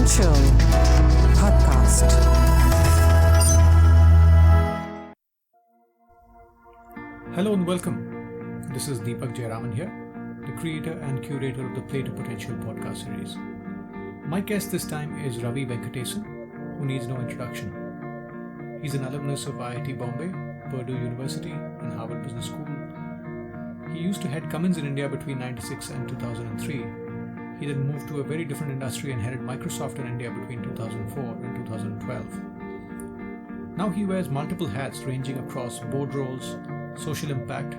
Potential Podcast. Hello and welcome. This is Raman here, the creator and curator of the Play to Potential podcast series. My guest this time is Ravi Venkatesan, who needs no introduction. He's an alumnus of IIT Bombay, Purdue University, and Harvard Business School. He used to head Cummins in India between 1996 and 2003. He then moved to a very different industry and headed Microsoft in India between 2004 and 2012. Now he wears multiple hats ranging across board roles, social impact,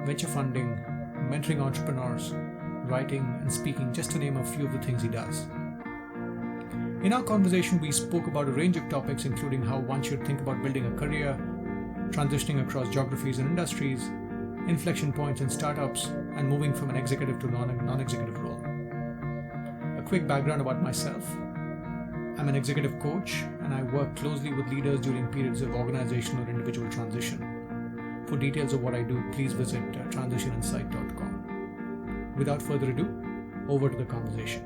venture funding, mentoring entrepreneurs, writing and speaking, just to name a few of the things he does. In our conversation, we spoke about a range of topics, including how one should think about building a career, transitioning across geographies and industries, inflection points in startups, and moving from an executive to non-executive role. A quick background about myself. I'm an executive coach and I work closely with leaders during periods of organizational or individual transition. For details of what I do, please visit transitioninsight.com. Without further ado, over to the conversation.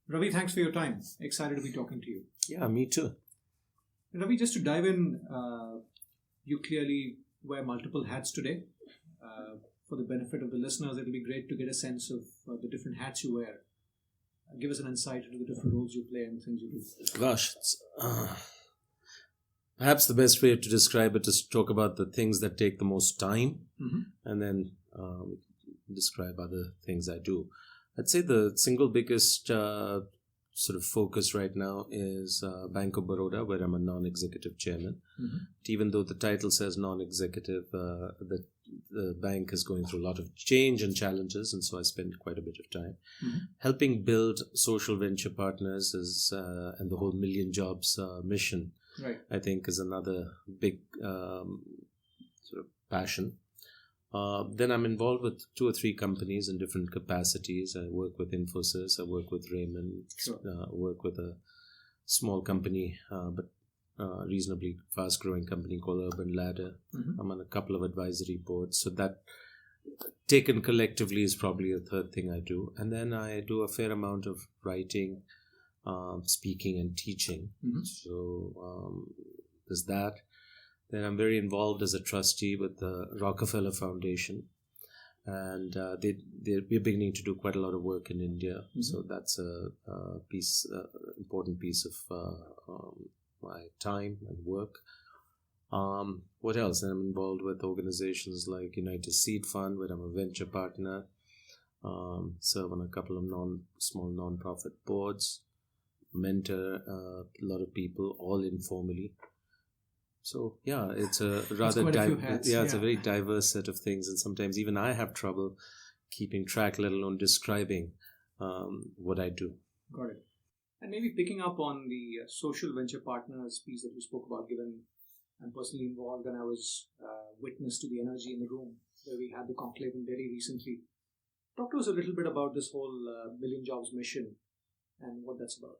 Ravi, thanks for your time. Excited to be talking to you. Yeah, me too. Ravi, just to dive in, you clearly wear multiple hats today. For the benefit of the listeners, it'll be great to get a sense of the different hats you wear. Give us an insight into the different roles you play and things you do. Gosh, perhaps the best way to describe it is to talk about the things that take the most time, and then describe other things I do. I'd say the single biggest sort of focus right now is Bank of Baroda, where I'm a non-executive chairman. Even though the title says non-executive, the bank is going through a lot of change and challenges, and so I spend quite a bit of time helping build social venture partners and the whole Million Jobs mission. Right. I think is another big sort of passion. Then I'm involved with 2 or 3 companies in different capacities. I work with Infosys, I work with Raman, work with a small company, but reasonably fast-growing company called Urban Ladder. I'm on a couple of advisory boards. So that, taken collectively, is probably a third thing I do. And then I do a fair amount of writing, speaking and teaching. So there's that. Then I'm very involved as a trustee with the Rockefeller Foundation, and we're beginning to do quite a lot of work in India. So that's a important piece of my time and work. What else? And I'm involved with organizations like United Seed Fund, where I'm a venture partner. Serve on a couple of small non-profit boards. Mentor a lot of people, all informally. So yeah, it's a rather it's a very diverse set of things, and sometimes even I have trouble keeping track, let alone describing what I do. Got it. And maybe picking up on the social venture partners piece that you spoke about, given I'm personally involved and I was witness to the energy in the room where we had the conclave in Delhi recently. Talk to us a little bit about this whole Million Jobs mission and what that's about.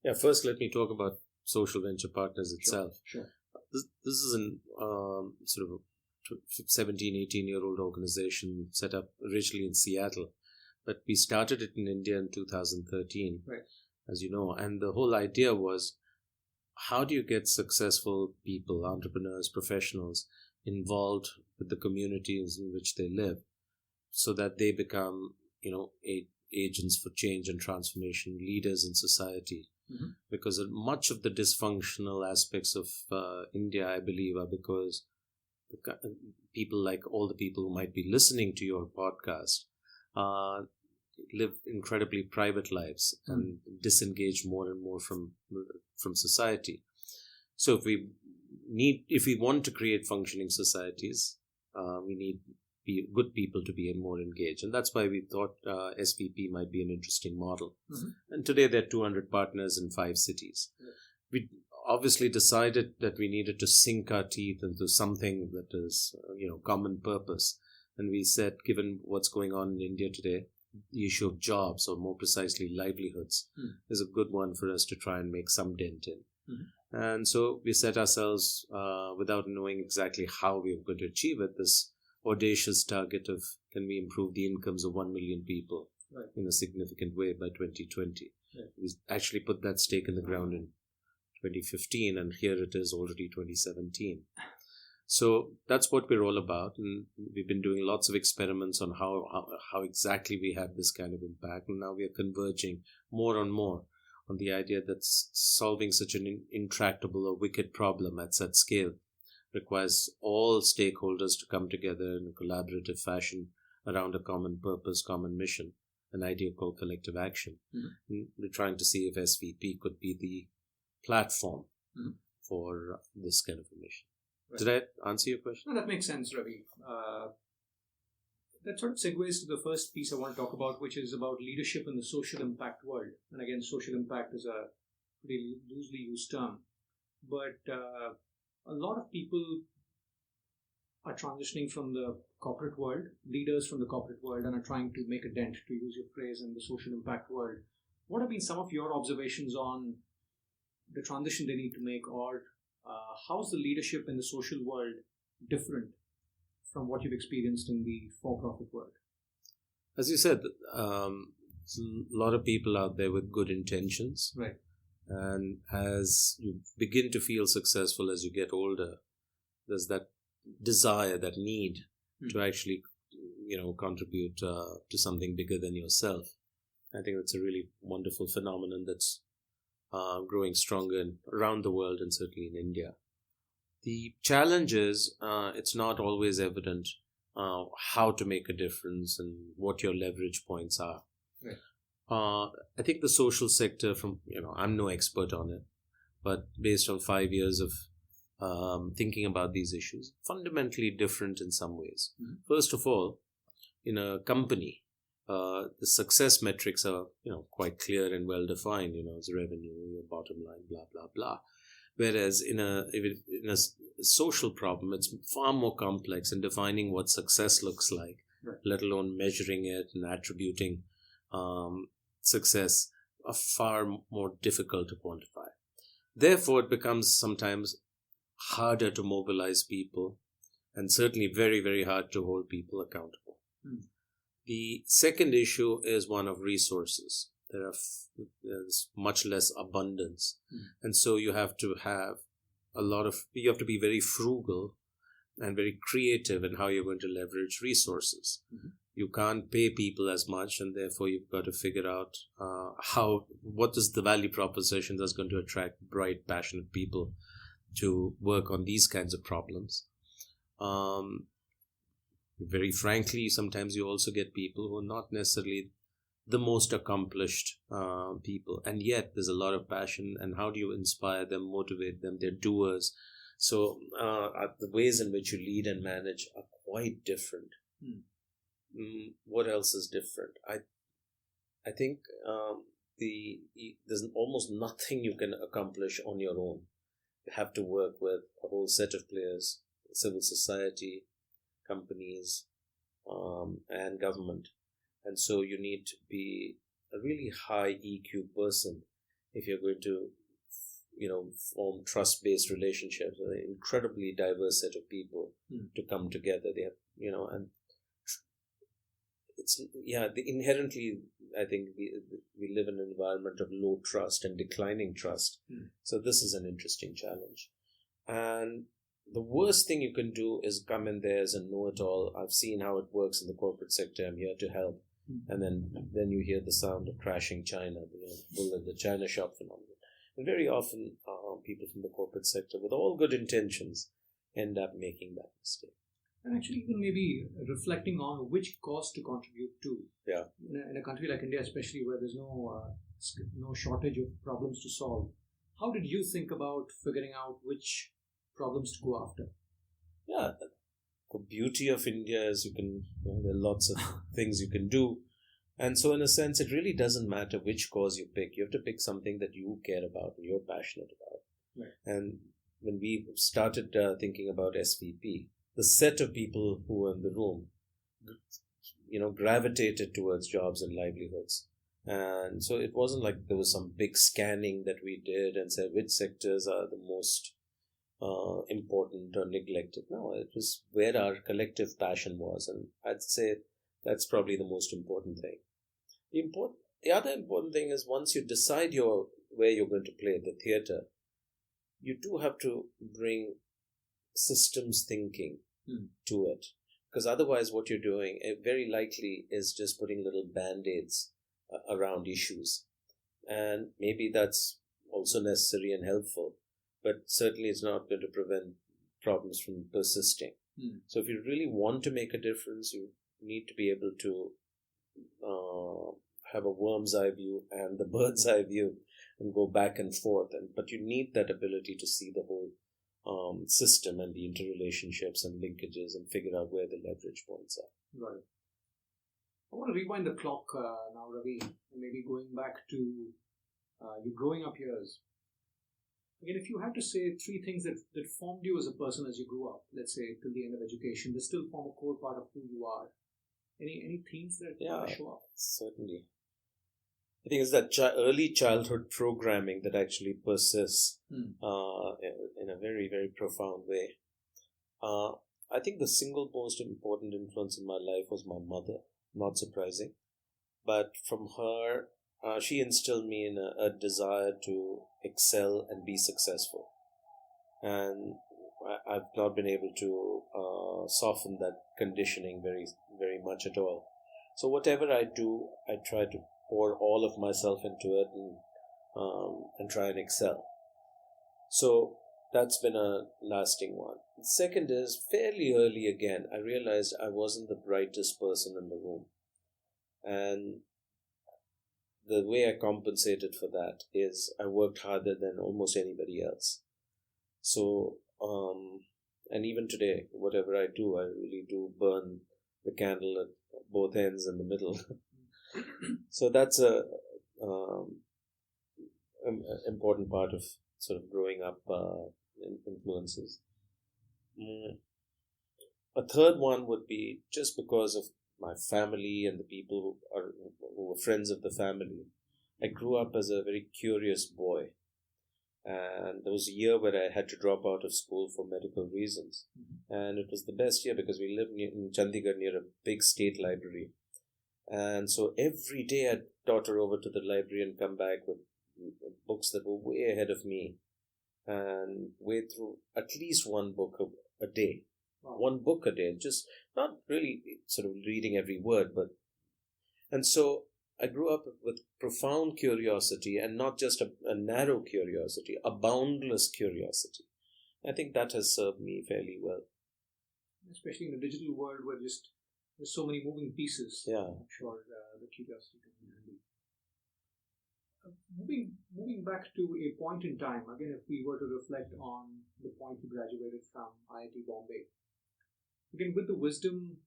Yeah, first let me talk about Social Venture Partners itself. Sure. This is an sort of a 17, 18-year-old organization set up originally in Seattle, but we started it in India in 2013, as you know. And the whole idea was, how do you get successful people, entrepreneurs, professionals involved with the communities in which they live, so that they become, agents for change and transformation, leaders in society. Because much of the dysfunctional aspects of India, I believe, are because people like all the people who might be listening to your podcast live incredibly private lives and disengage more and more from society. So if we want to create functioning societies, we need good people to be more engaged. And that's why we thought SVP might be an interesting model. And today there are 200 partners in 5 cities. We obviously decided that we needed to sink our teeth into something that is, common purpose. And we said, given what's going on in India today, the issue of jobs, or more precisely livelihoods, is a good one for us to try and make some dent in. And so we set ourselves, without knowing exactly how we were going to achieve it, this audacious target of, can we improve the incomes of 1 million people in a significant way by 2020. Right. We actually put that stake in the ground in 2015, and here it is already 2017. So that's what we're all about, and we've been doing lots of experiments on how exactly we have this kind of impact, and now we are converging more and more on the idea that solving such an intractable or wicked problem at such scale requires all stakeholders to come together in a collaborative fashion around a common purpose, common mission, an idea called collective action. Mm-hmm. We're trying to see if SVP could be the platform for this kind of a mission. Right. Did I answer your question? No, that makes sense, Ravi. That sort of segues to the first piece I want to talk about, which is about leadership in the social impact world. And again, social impact is a pretty loosely used term. But a lot of people are transitioning from the corporate world, leaders from the corporate world, and are trying to make a dent, to use your phrase, in the social impact world. What have been some of your observations on the transition they need to make, or how's the leadership in the social world different from what you've experienced in the for-profit world? As you said, a lot of people out there with good intentions. Right. And as you begin to feel successful as you get older, there's that desire, that need to actually, contribute to something bigger than yourself. I think that's a really wonderful phenomenon that's growing stronger around the world, and certainly in India. The challenge is it's not always evident how to make a difference and what your leverage points are. Right. I think the social sector, I'm no expert on it, but based on 5 years of thinking about these issues, fundamentally different in some ways. Mm-hmm. First of all, in a company, the success metrics are, quite clear and well defined. It's revenue, your bottom line, blah blah blah. Whereas in a social problem, it's far more complex in defining what success looks like, right, let alone measuring it and attributing success, are far more difficult to quantify. Therefore, it becomes sometimes harder to mobilize people, and certainly very, very hard to hold people accountable. The second issue is one of resources. There's much less abundance. And so you have to have you have to be very frugal and very creative in how you're going to leverage resources. You can't pay people as much, and therefore you've got to figure out what is the value proposition that's going to attract bright, passionate people to work on these kinds of problems. Very frankly, sometimes you also get people who are not necessarily the most accomplished people, and yet there's a lot of passion. And how do you inspire them, motivate them? They're doers. So the ways in which you lead and manage are quite different. What else is different? I think there's almost nothing you can accomplish on your own. You have to work with a whole set of players, civil society, companies, and government. And so you need to be a really high EQ person if you're going to, form trust-based relationships with an incredibly diverse set of people to come together. They have, and it's, inherently, I think we live in an environment of low trust and declining trust. So this is an interesting challenge. And the worst thing you can do is come in there as a know-it-all. I've seen how it works in the corporate sector. I'm here to help. And then you hear the sound of crashing China, the China shop phenomenon. And very often people from the corporate sector with all good intentions end up making that mistake. And actually even maybe reflecting on which cause to contribute to. Yeah. In a country like India, especially where there's no shortage of problems to solve, how did you think about figuring out which problems to go after? Yeah, the beauty of India is there are lots of things you can do. And so in a sense, it really doesn't matter which cause you pick. You have to pick something that you care about and you're passionate about. Right. And when we started thinking about SVP, the set of people who were in the room, gravitated towards jobs and livelihoods. And so it wasn't like there was some big scanning that we did and said which sectors are the most important or neglected. No, it was where our collective passion was, and I'd say that's probably the most important thing. The other important thing is once you decide where you're going to play, the theatre, you do have to bring systems thinking to it. Because otherwise what you're doing, very likely, is just putting little band-aids around issues. And maybe that's also necessary and helpful, but certainly it's not going to prevent problems from persisting. So if you really want to make a difference, you need to be able to have a worm's eye view and the bird's eye view and go back and forth. But you need that ability to see the whole system and the interrelationships and linkages and figure out where the leverage points are. Right. I want to rewind the clock now, Ravi, and maybe going back to your growing up years. Again, if you had to say three things that formed you as a person as you grew up, let's say till the end of education, they still form a core part of who you are. Any themes that show up? Certainly. I think it's that early childhood programming that actually persists in a very, very profound way. I think the single most important influence in my life was my mother, not surprising. But from her, she instilled me in a desire to excel and be successful. And I've not been able to soften that conditioning very, very much at all. So whatever I do, I try to pour all of myself into it and try and excel. So that's been a lasting one. The second is, fairly early again, I realized I wasn't the brightest person in the room. And the way I compensated for that is I worked harder than almost anybody else. So, and even today, whatever I do, I really do burn the candle at both ends and the middle. So that's a important part of sort of growing up influences. A third one would be just because of my family and the people who were friends of the family. I grew up as a very curious boy. And there was a year where I had to drop out of school for medical reasons. And it was the best year because we lived in Chandigarh near a big state library. And so every day I'd totter over to the library and come back with books that were way ahead of me and wade through at least one book a day. Wow. One book a day, just not really sort of reading every word, but... And so I grew up with profound curiosity, and not just a narrow curiosity, a boundless curiosity. I think that has served me fairly well. Especially in the digital world where there's so many moving pieces. Yeah. I'm sure the curiosity comes in handy. Moving back to a point in time, again, if we were to reflect on the point you graduated from IIT Bombay, again, with the wisdom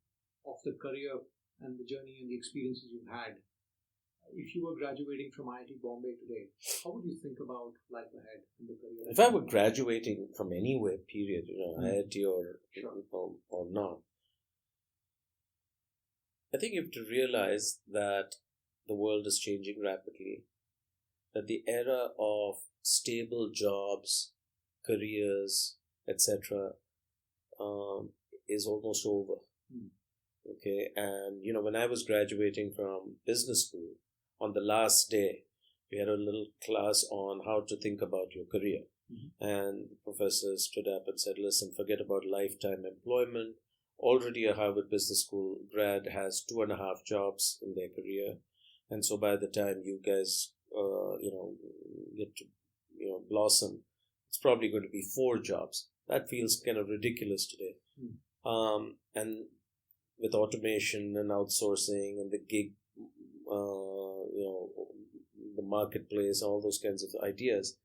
of the career and the journey and the experiences you've had, if you were graduating from IIT Bombay today, how would you think about life ahead in the career? If I were graduating from anywhere, period, IIT or not, I think you have to realize that the world is changing rapidly, that the era of stable jobs, careers, etc., is almost over. Okay, and when I was graduating from business school, on the last day, we had a little class on how to think about your career. And the professor stood up and said, listen, forget about lifetime employment. Already a Harvard Business School grad has 2.5 jobs in their career. And so by the time you guys, get to, blossom, it's probably going to be 4 jobs. That feels kind of ridiculous today. And with automation and outsourcing and the gig, the marketplace, all those kinds of ideas,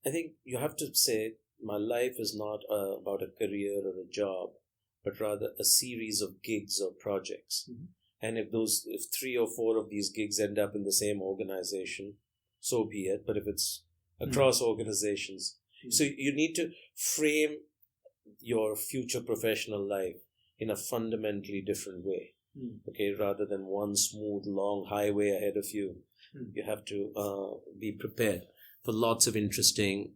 I think you have to say my life is not about a career or a job, but rather a series of gigs or projects. And if 3 or 4 of these gigs end up in the same organization, so be it. But if it's across organizations, so you need to frame your future professional life in a fundamentally different way. Okay, rather than one smooth, long highway ahead of you, you have to be prepared for lots of interesting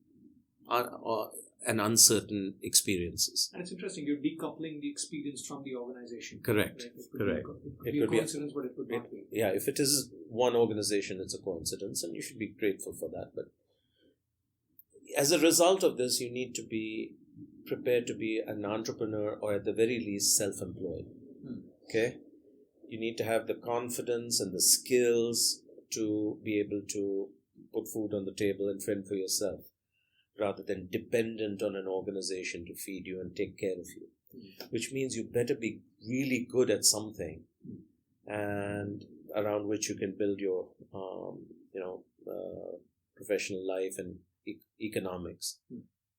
and uncertain experiences. And it's interesting, you're decoupling the experience from the organization. Correct. Right? It could Correct. be a coincidence, but it could not be. Yeah, if it is one organization, it's a coincidence, and you should be grateful for that. But as a result of this, you need to be prepared to be an entrepreneur, or at the very least self-employed. Okay, you need to have the confidence and the skills to be able to put food on the table and fend for yourself, rather than dependent on an organization to feed you and take care of you. Which means you better be really good at something, and around which you can build your professional life and economics.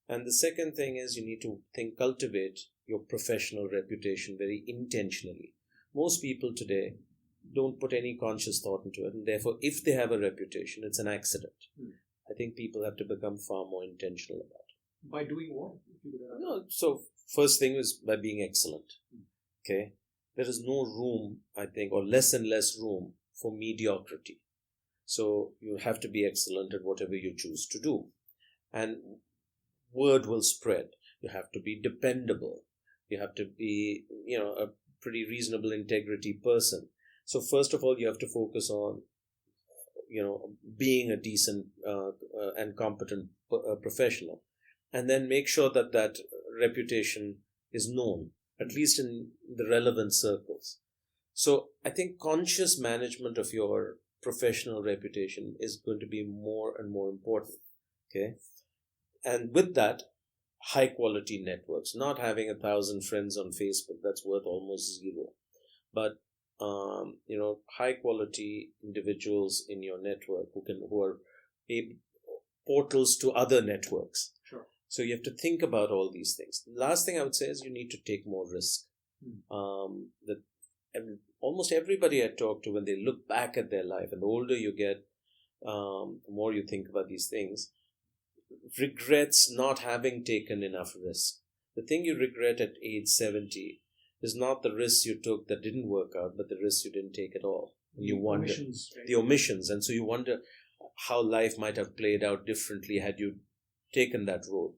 And the second thing is, you need to cultivate your professional reputation very intentionally. Most people today don't put any conscious thought into it, and therefore, if they have a reputation, it's an accident. I think people have to become far more intentional about it. By doing what? No, so first thing is by being excellent. Okay, there is no room, I think, or less and less room for mediocrity. So you have to be excellent at whatever you choose to do, and word will spread. You have to be dependable. You have to be, a pretty reasonable integrity person. So first of all, you have to focus on, being a decent and competent professional, and then make sure that that reputation is known, at least in the relevant circles. So I think conscious management of your professional reputation is going to be more and more important. Okay, and with that, high quality networks. Not having 1,000 friends on Facebook, that's worth almost zero, but high quality individuals in your network who are portals to other networks. Sure. So you have to think about all these things. The last thing I would say is you need to take more risk. Almost everybody I talk to, when they look back at their life, and the older you get, the more you think about these things, regrets not having taken enough risk. The thing you regret at age 70 is not the risks you took that didn't work out, but the risks you didn't take at all. And you wonder the omissions, and so you wonder how life might have played out differently had you taken that road.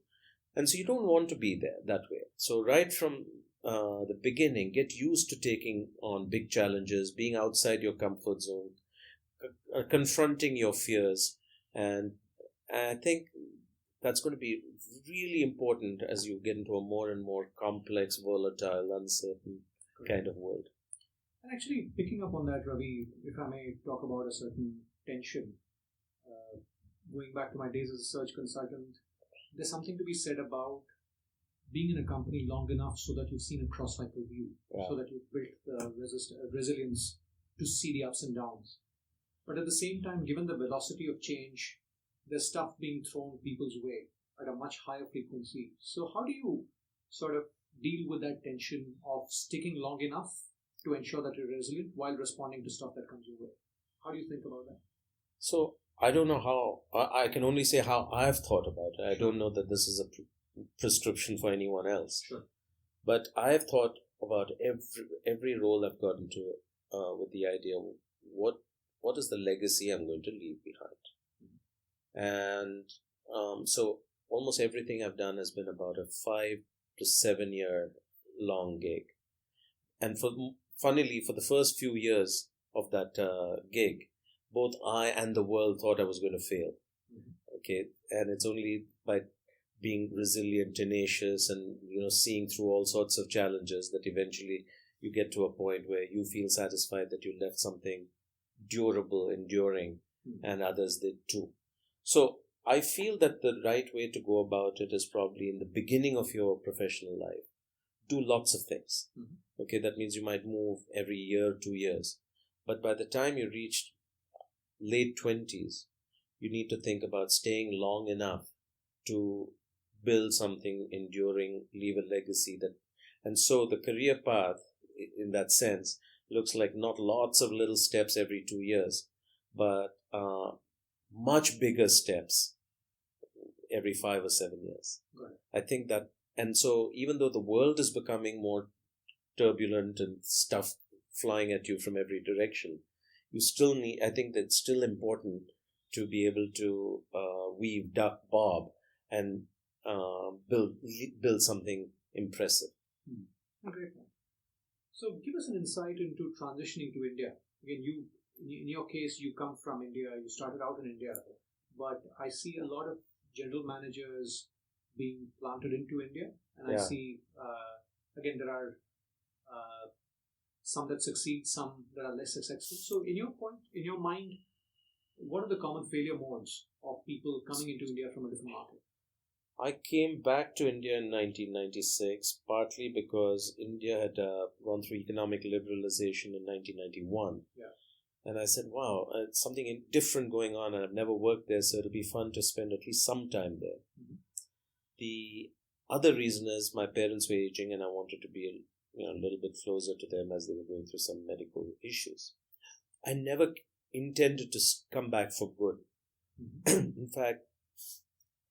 And so you don't want to be there that way. So right from the beginning, get used to taking on big challenges, being outside your comfort zone, confronting your fears, and I think that's going to be really important as you get into a more and more complex, volatile, uncertain kind of world. And actually, picking up on that, Ravi, if I may talk about a certain tension, going back to my days as a search consultant, there's something to be said about being in a company long enough so that you've seen a cross-cycle view, so that you've built the resilience to see the ups and downs. But at the same time, given the velocity of change, there's stuff being thrown people's way at a much higher frequency. So how do you sort of deal with that tension of sticking long enough to ensure that you're resilient while responding to stuff that comes your way? How do you think about that? So I don't know how, I can only say how I've thought about it. I don't know that this is a prescription for anyone else. Sure. But I've thought about every role I've got into with the idea of what is the legacy I'm going to leave behind. And so almost everything I've done has been about a 5 to 7 year long gig. And funnily, for the first few years of that gig, both I and the world thought I was going to fail. Okay, and it's only by being resilient, tenacious, and seeing through all sorts of challenges that eventually you get to a point where you feel satisfied that you left something durable, enduring, and others did too. So I feel that the right way to go about it is probably in the beginning of your professional life. Do lots of things. Okay, that means you might move every year, 2 years. But by the time you reach late 20s, you need to think about staying long enough to build something enduring, leave a legacy. And so the career path, in that sense, looks like not lots of little steps every 2 years, but much bigger steps every 5 or 7 years. Right. I think that, and so even though the world is becoming more turbulent and stuff flying at you from every direction, you still need, I think that it's still important to be able to weave, duck, bob, and build something impressive. Great point. So give us an insight into transitioning to India. Again, in your case, you come from India, you started out in India, but I see a lot of general managers being planted into India, and I see, again, there are some that succeed, some that are less successful. So in your mind, what are the common failure modes of people coming into India from a different market? I came back to India in 1996, partly because India had gone through economic liberalization in 1991. Yeah. And I said, wow, something different going on, and I've never worked there, so it'll be fun to spend at least some time there. Mm-hmm. The other reason is my parents were aging, and I wanted to be a little bit closer to them as they were going through some medical issues. I never intended to come back for good. Mm-hmm. In fact,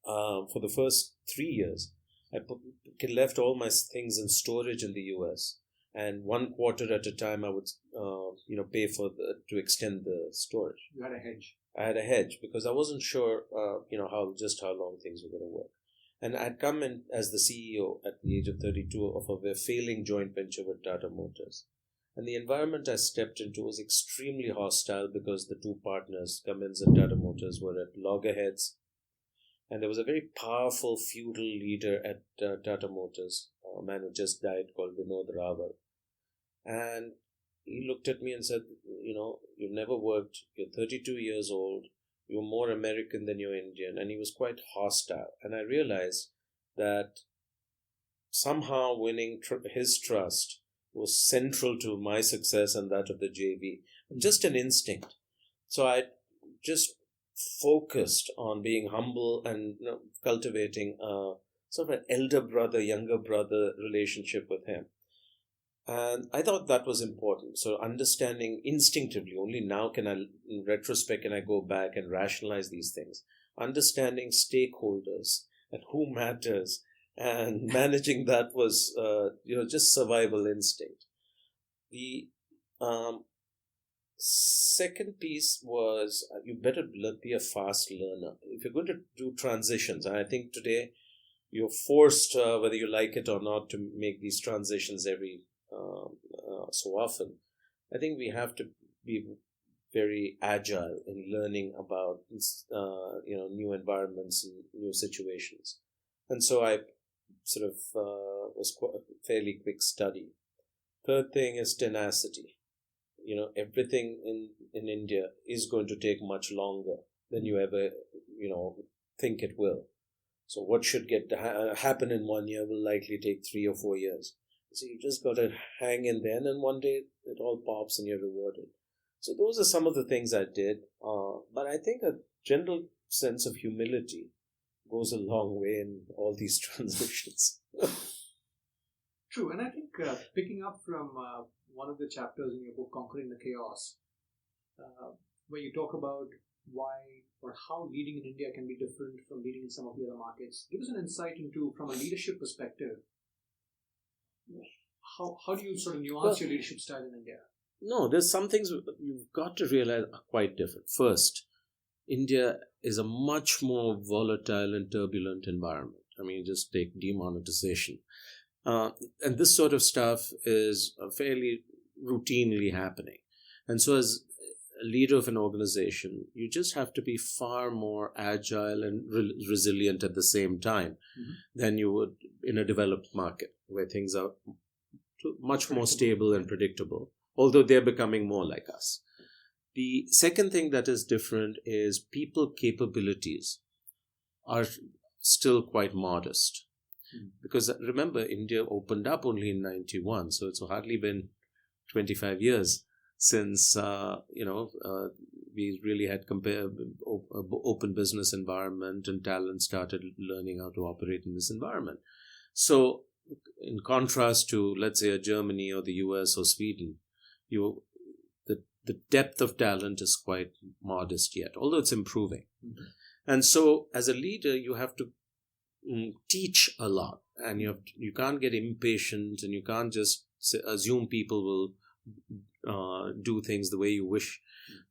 for the first 3 years, I left all my things in storage in the US, and 1 quarter at a time I would, pay to extend the storage. You had a hedge. I had a hedge because I wasn't sure, how long things were going to work. And I'd come in as the CEO at the age of 32 of a failing joint venture with Tata Motors. And the environment I stepped into was extremely hostile because the two partners, Cummins and Tata Motors, were at loggerheads. And there was a very powerful feudal leader at Tata Motors, a man who just died called Vinod Rawal. And he looked at me and said, you've never worked, you're 32 years old, you're more American than you're Indian. And he was quite hostile. And I realized that somehow winning his trust was central to my success and that of the JV. Just an instinct. So I just focused on being humble and cultivating sort of an elder brother, younger brother relationship with him. And I thought that was important. So understanding instinctively, only now in retrospect, can I go back and rationalize these things. Understanding stakeholders and who matters and managing that was, just survival instinct. The second piece was you better be a fast learner. If you're going to do transitions, and I think today you're forced, whether you like it or not, to make these transitions every so often. I think we have to be very agile in learning about new environments and new situations. And so I sort of was a fairly quick study. Third thing is tenacity. Everything in India is going to take much longer than you ever, think it will. So what should happen in 1 year will likely take 3 or 4 years. So you just got to hang in there, and then one day it all pops and you're rewarded. So those are some of the things I did. But I think a general sense of humility goes a long way in all these transitions. True, and I think picking up from one of the chapters in your book, Conquering the Chaos, where you talk about why or how leading in India can be different from leading in some of the other markets. Give us an insight into, from a leadership perspective, how do you sort of nuance your leadership style in India? No, there's some things you've got to realize are quite different. First, India is a much more volatile and turbulent environment. I mean, just take demonetization. And this sort of stuff is fairly routinely happening. And so as a leader of an organization, you just have to be far more agile and resilient at the same time than you would in a developed market where things are much more stable and predictable, although they're becoming more like us. The second thing that is different is people capabilities are still quite modest. Because remember, India opened up only in 91, so it's hardly been 25 years since, we really had open business environment and talent started learning how to operate in this environment. So in contrast to, let's say, a Germany or the US or Sweden, the depth of talent is quite modest yet, although it's improving. And so as a leader, you have to teach a lot, and you can't get impatient, and you can't just assume people will do things the way you wish.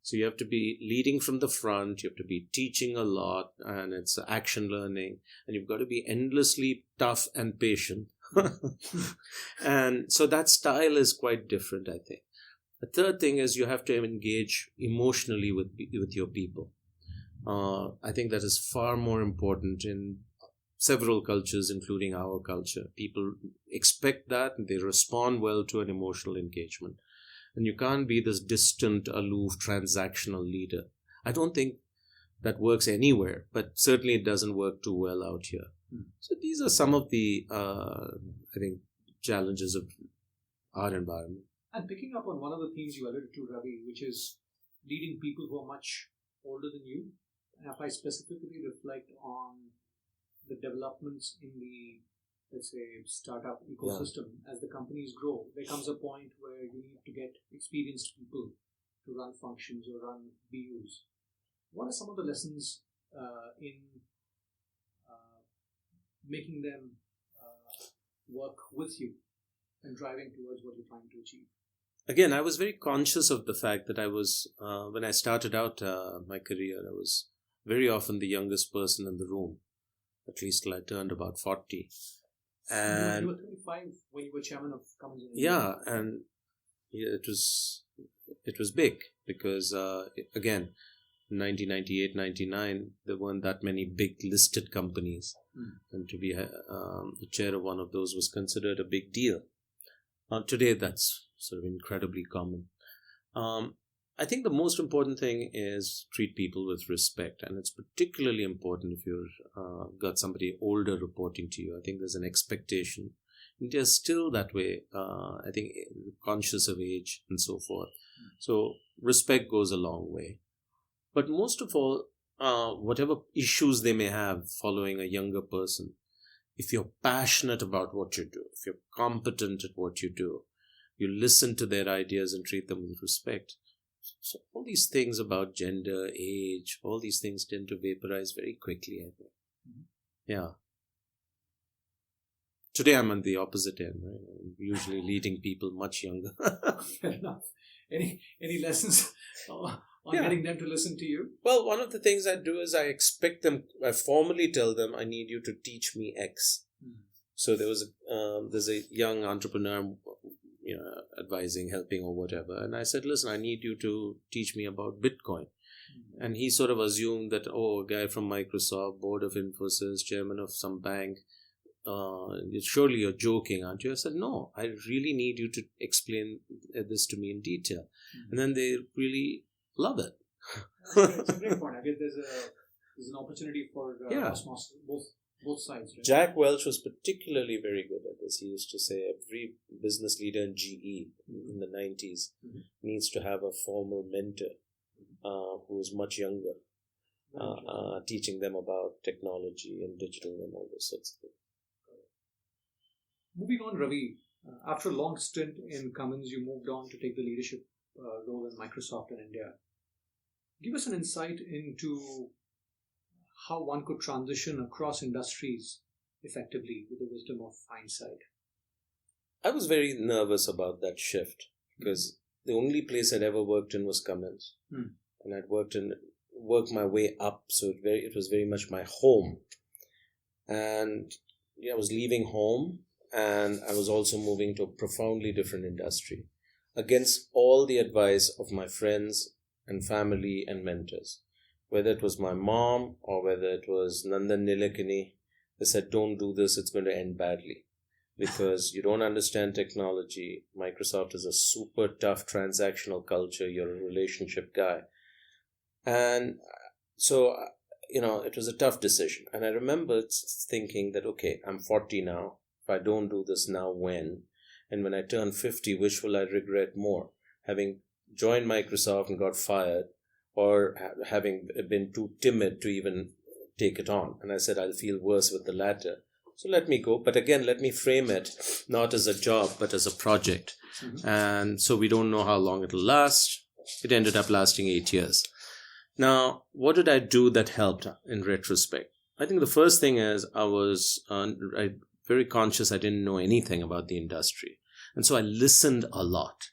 So you have to be leading from the front, you have to be teaching a lot, and it's action learning, and you've got to be endlessly tough and patient. And so that style is quite different, I think. The third thing is you have to engage emotionally with your people. I think that is far more important in several cultures, including our culture. People expect that, and they respond well to an emotional engagement. And you can't be this distant, aloof, transactional leader. I don't think that works anywhere, but certainly it doesn't work too well out here. So these are some of the, I think, challenges of our environment. And picking up on one of the themes you alluded to, Ravi, which is leading people who are much older than you. And if I specifically reflect on the developments in the, let's say, startup ecosystem, as the companies grow, there comes a point where you need to get experienced people to run functions or run BUs. What are some of the lessons in making them work with you and driving towards what you're trying to achieve? Again, I was very conscious of the fact that I was, when I started out my career, I was very often the youngest person in the room, at least till I turned about 40. And you were 35 when you were chairman of Cummins. Yeah, and it was big because, again, 1998, 99, there weren't that many big listed companies. And to be the chair of one of those was considered a big deal. Today, that's sort of incredibly common. I think the most important thing is treat people with respect. And it's particularly important if you've got somebody older reporting to you. I think there's an expectation. India's still that way, I think, conscious of age and so forth. So respect goes a long way. But most of all, whatever issues they may have following a younger person, if you're passionate about what you do, if you're competent at what you do, you listen to their ideas and treat them with respect. So all these things about gender, age, all these things tend to vaporize very quickly, I think. Yeah. Today I'm on the opposite end, right? I'm usually leading people much younger. Fair enough. Any lessons on getting them to listen to you? Well, one of the things I do is I formally tell them, I need you to teach me X. So there's a young entrepreneur, advising, helping or whatever. And I said, listen, I need you to teach me about Bitcoin. And he sort of assumed that, a guy from Microsoft, board of Infosys, chairman of some bank, surely you're joking, aren't you? I said, no, I really need you to explain this to me in detail. And then they really love it. It's a great point. I guess there's an opportunity for Osmos, both sides. Right? Jack Welch was particularly very good at this. He used to say every business leader in GE in the 90s needs to have a formal mentor who is much younger, teaching them about technology and digital and all those sorts of things. Moving on, Ravi, after a long stint in Cummins, you moved on to take the leadership role in Microsoft in India. Give us an insight into how one could transition across industries effectively with the wisdom of hindsight. I was very nervous about that shift because the only place I'd ever worked in was Cummins. And I'd worked my way up, so it was very much my home. And I was leaving home, and I was also moving to a profoundly different industry against all the advice of my friends and family and mentors. Whether it was my mom or whether it was Nandan Nilekani, they said, don't do this, it's going to end badly. Because you don't understand technology. Microsoft is a super tough transactional culture. You're a relationship guy. And so, it was a tough decision. And I remember thinking that, okay, I'm 40 now. If I don't do this now, when? And when I turn 50, which will I regret more? Having joined Microsoft and got fired, or having been too timid to even take it on. And I said, I'll feel worse with the latter. So let me go. But again, let me frame it not as a job, but as a project. And so we don't know how long it'll last. It ended up lasting 8 years. Now, what did I do that helped in retrospect? I think the first thing is I was very conscious I didn't know anything about the industry. And so I listened a lot.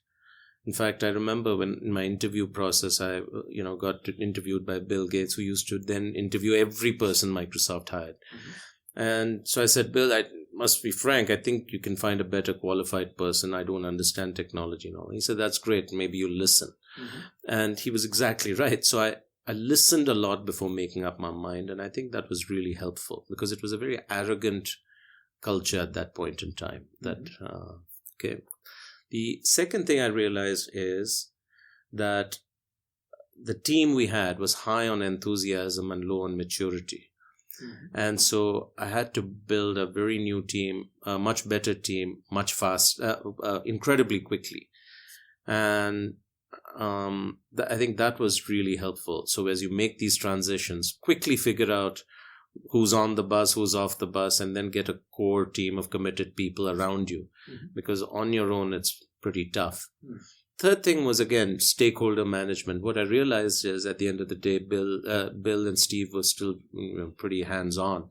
In fact, I remember when in my interview process, I got interviewed by Bill Gates, who used to then interview every person Microsoft hired. And so I said, Bill, I must be frank, I think you can find a better qualified person. I don't understand technology and all. He said, that's great. Maybe you listen. And he was exactly right. So I listened a lot before making up my mind. And I think that was really helpful because it was a very arrogant culture at that point in time. Okay. The second thing I realized is that the team we had was high on enthusiasm and low on maturity. And so I had to build a very new team, a much better team, much faster, incredibly quickly. And I think that was really helpful. So as you make these transitions, quickly figure out who's on the bus, who's off the bus, and then get a core team of committed people around you. Because on your own, it's pretty tough. Third thing was, again, stakeholder management. What I realized is at the end of the day, Bill and Steve were still pretty hands-on.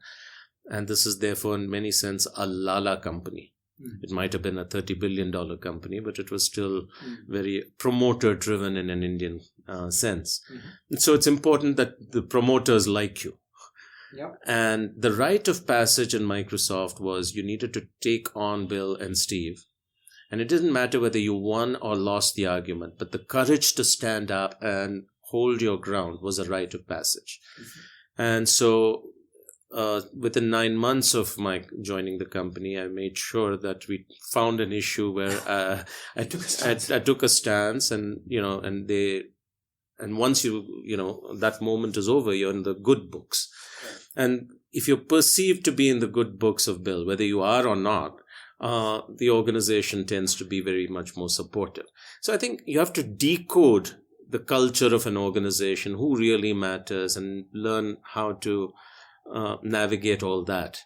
And this is therefore, in many sense, a Lala company. It might have been a $30 billion company, but it was still very promoter-driven in an Indian sense. And so it's important that the promoters like you. And the rite of passage in Microsoft was you needed to take on Bill and Steve. And it didn't matter whether you won or lost the argument, but the courage to stand up and hold your ground was a rite of passage. And so within 9 months of my joining the company, I made sure that we found an issue where I took a stance and once that moment is over, you're in the good books. And if you're perceived to be in the good books of Bill, whether you are or not, the organization tends to be very much more supportive. So I think you have to decode the culture of an organization, who really matters, and learn how to navigate all that.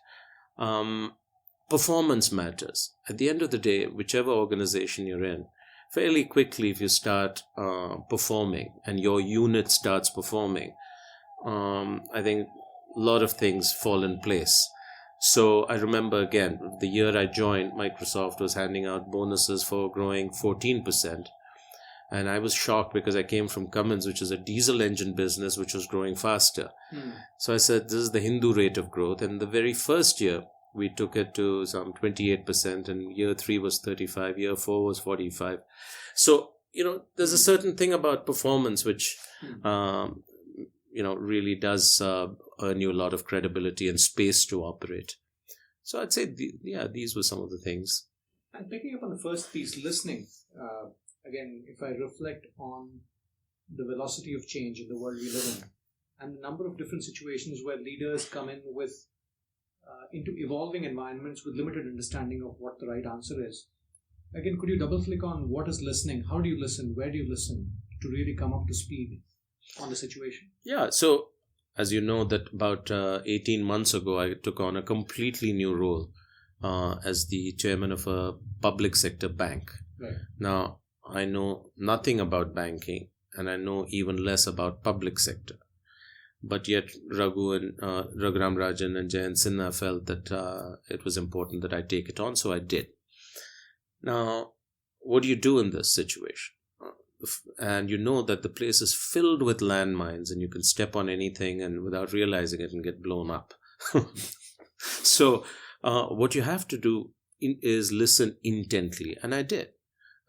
Performance matters. At the end of the day, whichever organization you're in, fairly quickly if you start performing and your unit starts performing, I think a lot of things fall in place. So I remember, again, the year I joined, Microsoft was handing out bonuses for growing 14%. And I was shocked because I came from Cummins, which is a diesel engine business, which was growing faster. So I said, this is the Hindu rate of growth. And the very first year, we took it to some 28%. And year 3 was 35. Year 4 was 45. So, there's a certain thing about performance which, really does earn you a lot of credibility and space to operate. So I'd say, these were some of the things. And picking up on the first piece, listening, again, if I reflect on the velocity of change in the world we live in, and the number of different situations where leaders come in with into evolving environments with limited understanding of what the right answer is. Again, could you double click on what is listening? How do you listen? Where do you listen to really come up to speed on the situation? Yeah, so as you know, that about 18 months ago, I took on a completely new role as the chairman of a public sector bank. Right. Now, I know nothing about banking and I know even less about public sector. But yet Raghuram Rajan and Jayant Sinha felt that it was important that I take it on, so I did. Now, what do you do in this situation? And you know that the place is filled with landmines and you can step on anything and without realizing it and get blown up. So what you have to do is listen intently. And I did.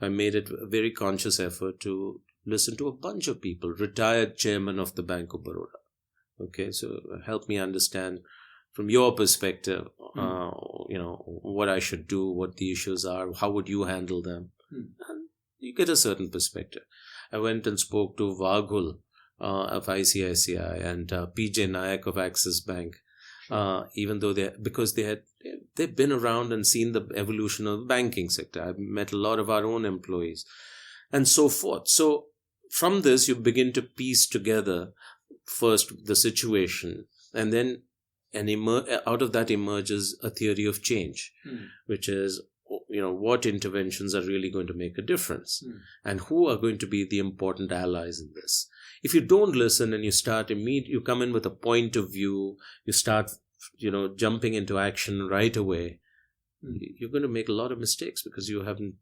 I made it a very conscious effort to listen to a bunch of people, retired chairman of the Bank of Baroda. Okay, so help me understand from your perspective, what I should do, what the issues are, how would you handle them? And you get a certain perspective. I went and spoke to Vaghul of ICICI and PJ Nayak of Axis Bank, even though they've been around and seen the evolution of the banking sector. I've met a lot of our own employees and so forth. So from this, you begin to piece together first the situation, and then out of that emerges a theory of change, which is, what interventions are really going to make a difference and who are going to be the important allies in this. If you don't listen and you come in with a point of view, you start, jumping into action right away, you're going to make a lot of mistakes because you haven't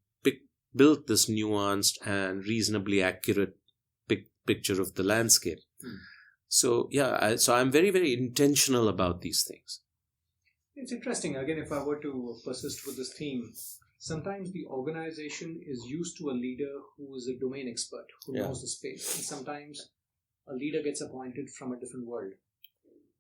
built this nuanced and reasonably accurate picture of the landscape. So yeah, so I'm very, very intentional about these things. It's interesting. Again, if I were to persist with this theme, sometimes the organization is used to a leader who is a domain expert, who knows the space. And sometimes a leader gets appointed from a different world.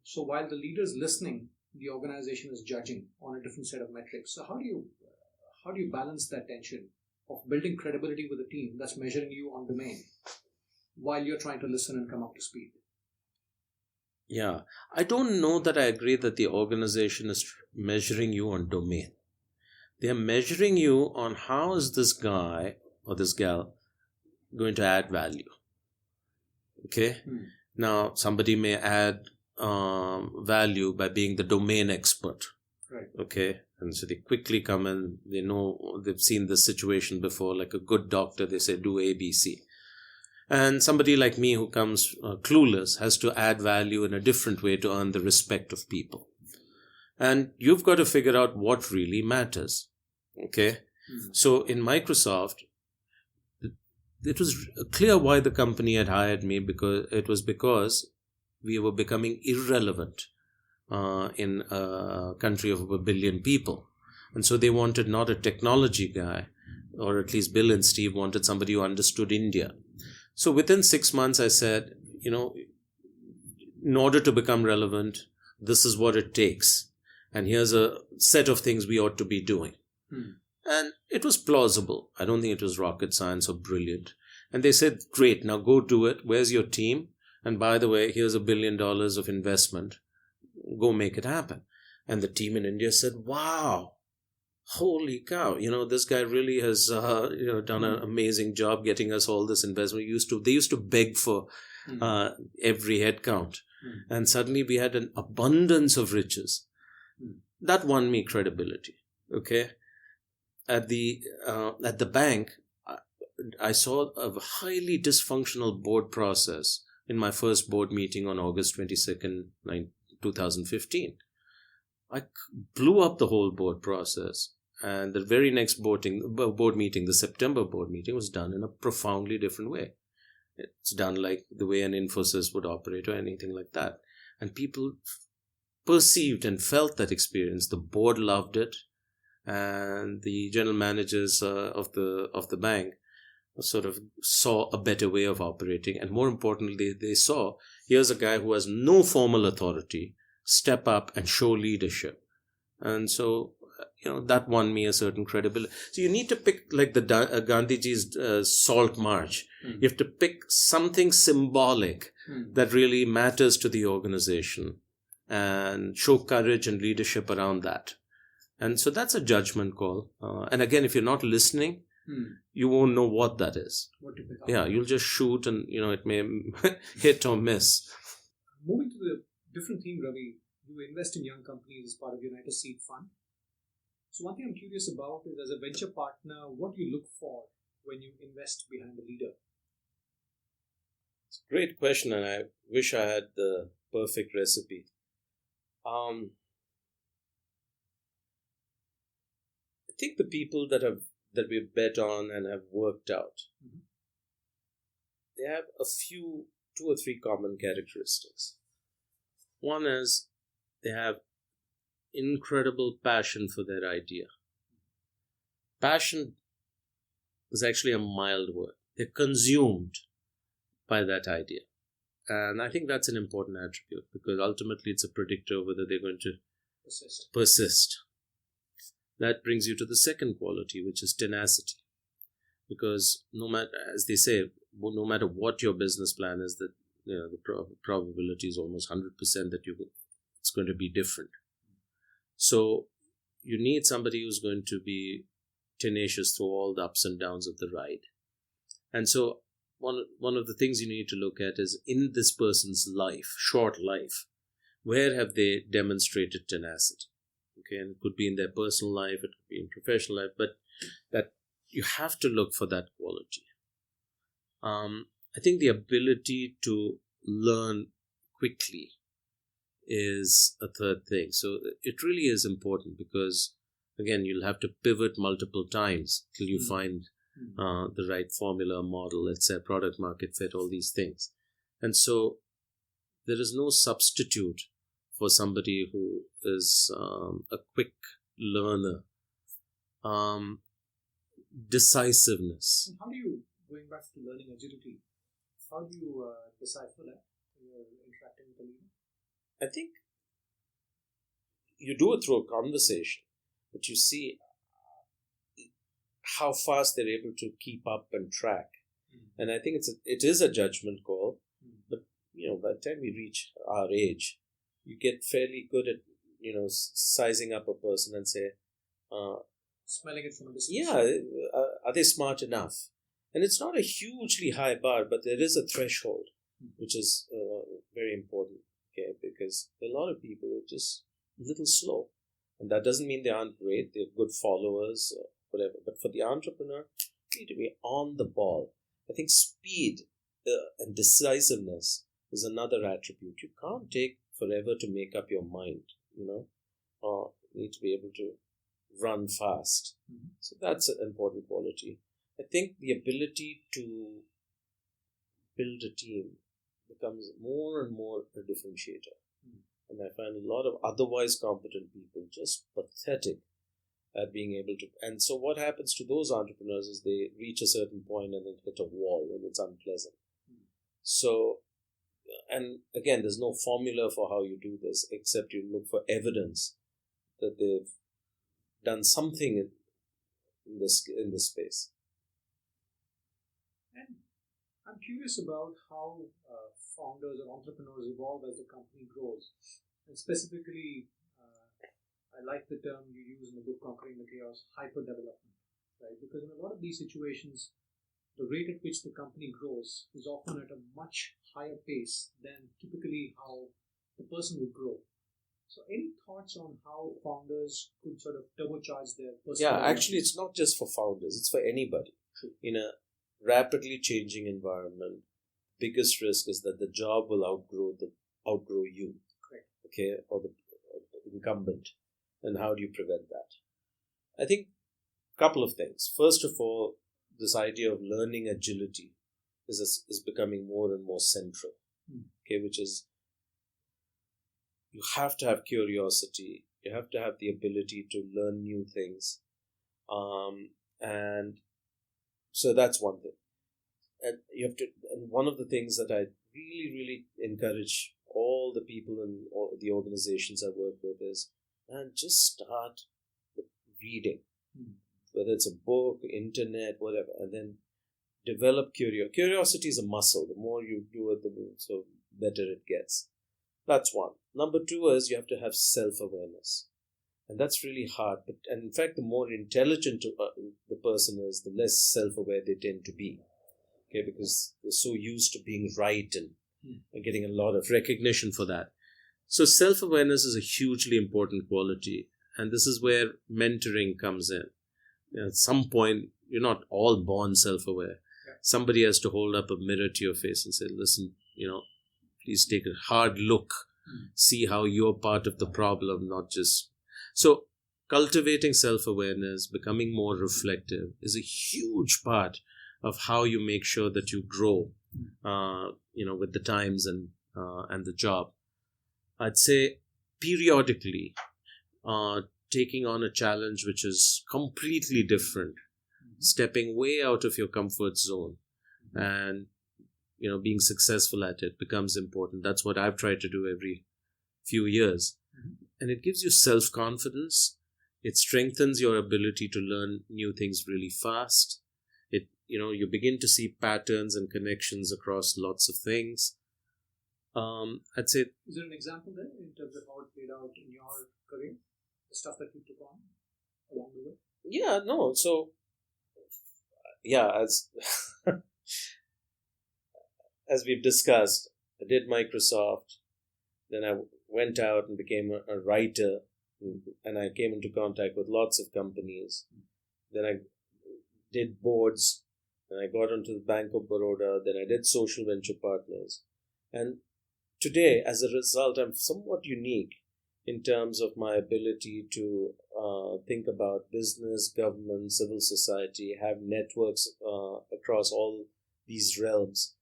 So while the leader is listening, the organization is judging on a different set of metrics. So how do you balance that tension of building credibility with a team that's measuring you on domain while you're trying to listen and come up to speed? Yeah, I don't know that I agree that the organization is measuring you on domain. They are measuring you on how is this guy or this gal going to add value. Okay? Now, somebody may add value by being the domain expert. Right. Okay? And so they quickly come in, they know, they've seen this situation before, like a good doctor, they say, do A, B, C. And somebody like me who comes clueless has to add value in a different way to earn the respect of people. And you've got to figure out what really matters. Okay? So in Microsoft, it was clear why the company had hired me, because we were becoming irrelevant in a country of 1 billion people. And so they wanted not a technology guy, or at least Bill and Steve wanted somebody who understood India. So within 6 months, I said, in order to become relevant, this is what it takes. And here's a set of things we ought to be doing. And it was plausible. I don't think it was rocket science or brilliant. And they said, great, now go do it. Where's your team? And by the way, here's $1 billion of investment. Go make it happen. And the team in India said, wow, holy cow. This guy really has done an amazing job getting us all this investment. They used to beg for every headcount. And suddenly we had an abundance of riches. That won me credibility. Okay. At the bank, I saw a highly dysfunctional board process in my first board meeting on August 22nd, 2015. I blew up the whole board process. And the very next board meeting, the September board meeting, was done in a profoundly different way. It's done like the way an Infosys would operate or anything like that. And people perceived and felt that experience. The board loved it. And the general managers of the bank sort of saw a better way of operating. And more importantly, they saw, here's a guy who has no formal authority, step up and show leadership. And so, that won me a certain credibility. So you need to pick, like the Gandhiji's Salt March. You have to pick something symbolic that really matters to the organization and show courage and leadership around that. And so that's a judgment call. And again, if you're not listening, you won't know what that is. What to pick up. Yeah, you'll just shoot and, it may hit or miss. Moving to the different theme, Ravi, you invest in young companies as part of United Seed Fund. So one thing I'm curious about is, as a venture partner, what do you look for when you invest behind a leader? It's a great question, and I wish I had the perfect recipe. I think the people that we've bet on and have worked out, they have two or three common characteristics. One is they have incredible passion for their idea. Passion is actually a mild word. They're consumed by that idea. And I think that's an important attribute, because ultimately it's a predictor of whether they're going to persist. That brings you to the second quality, which is tenacity. Because no matter, as they say, no matter what your business plan is, that the probability is almost 100% that it's going to be different. So you need somebody who's going to be tenacious through all the ups and downs of the ride. And so one of the things you need to look at is, in this person's life, short life, where have they demonstrated tenacity? Okay, and it could be in their personal life, it could be in professional life, but that you have to look for that quality. I think the ability to learn quickly is a third thing. So it really is important, because again, you'll have to pivot multiple times till you find the right formula, model, let's say product market fit, all these things. And so there is no substitute for somebody who is a quick learner. Decisiveness. And how do you, going back to learning agility, how do you decipher that when you're interacting with a leader? I think you do it through a conversation, but you see how fast they're able to keep up and track. And I think it is a judgment call, but by the time we reach our age, you get fairly good at sizing up a person and say, smelling it from a distance. yeah, are they smart enough? And it's not a hugely high bar, but there is a threshold, which is very important. Okay, because a lot of people are just a little slow, and that doesn't mean they aren't great. They're good followers, whatever. But for the entrepreneur, you need to be on the ball. I think speed and decisiveness is another attribute. You can't take forever to make up your mind. You need to be able to run fast. So that's an important quality. I think the ability to build a team becomes more and more a differentiator. And I find a lot of otherwise competent people just pathetic at being able to. And so what happens to those entrepreneurs is they reach a certain point and then hit a wall and it's unpleasant. So, and again, there's no formula for how you do this except you look for evidence that they've done something in this space. And I'm curious about how founders or entrepreneurs evolve as the company grows. And specifically, I like the term you use in the book Conquering the Chaos, hyper-development. Right? Because in a lot of these situations, the rate at which the company grows is often at a much higher pace than typically how the person would grow. So any thoughts on how founders could sort of turbocharge their personal Yeah, actually, it's not just for founders. It's for anybody. In a rapidly changing environment, biggest risk is that the job will outgrow you. Correct. Okay, or the incumbent. And how do you prevent that? I think a couple of things. First of all, this idea of learning agility is becoming more and more central. Okay, which is you have to have curiosity. You have to have the ability to learn new things. And so that's one thing. And you have to. And one of the things that I really, really encourage all the people in all the organizations I work with is, man, just start with reading, whether it's a book, internet, whatever, and then develop curiosity. Curiosity is a muscle. The more you do it, the better it gets. That's one. Number two is you have to have self-awareness. And that's really hard. And in fact, the more intelligent the person is, the less self-aware they tend to be. Okay, because they're so used to being right and getting a lot of recognition for that. So self-awareness is a hugely important quality. And this is where mentoring comes in. At some point, you're not all born self-aware. Yeah. Somebody has to hold up a mirror to your face and say, listen, please take a hard look. See how you're part of the problem, not just... So cultivating self-awareness, becoming more reflective is a huge part of how you make sure that you grow, with the times and the job. I'd say periodically taking on a challenge which is completely different, stepping way out of your comfort zone and, being successful at it becomes important. That's what I've tried to do every few years. And it gives you self-confidence. It strengthens your ability to learn new things really fast. You begin to see patterns and connections across lots of things. I'd say... Is there an example there in terms of how it played out in your career? The stuff that you took on along the way? Yeah, no. So, as as we've discussed, I did Microsoft. Then I went out and became a writer. And I came into contact with lots of companies. Then I did boards. And I got onto the Bank of Baroda. Then I did Social Venture Partners. And today, as a result, I'm somewhat unique in terms of my ability to think about business, government, civil society, have networks across all these realms,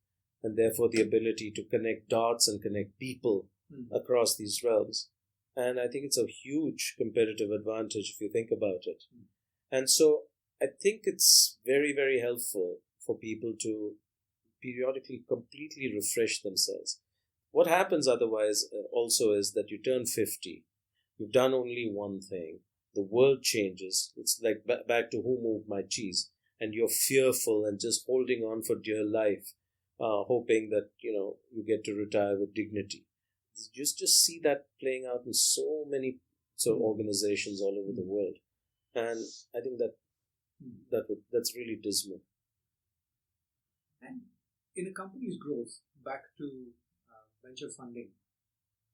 and therefore the ability to connect dots and connect people across these realms. And I think it's a huge competitive advantage if you think about it. And so I think it's very, very helpful for people to periodically completely refresh themselves. What happens otherwise also is that you turn 50, you've done only one thing, the world changes, it's like back to Who Moved My Cheese, and you're fearful and just holding on for dear life, hoping that, you get to retire with dignity. Just see that playing out in so many organizations all over the world. And I think that's really dismal. And in a company's growth, back to venture funding,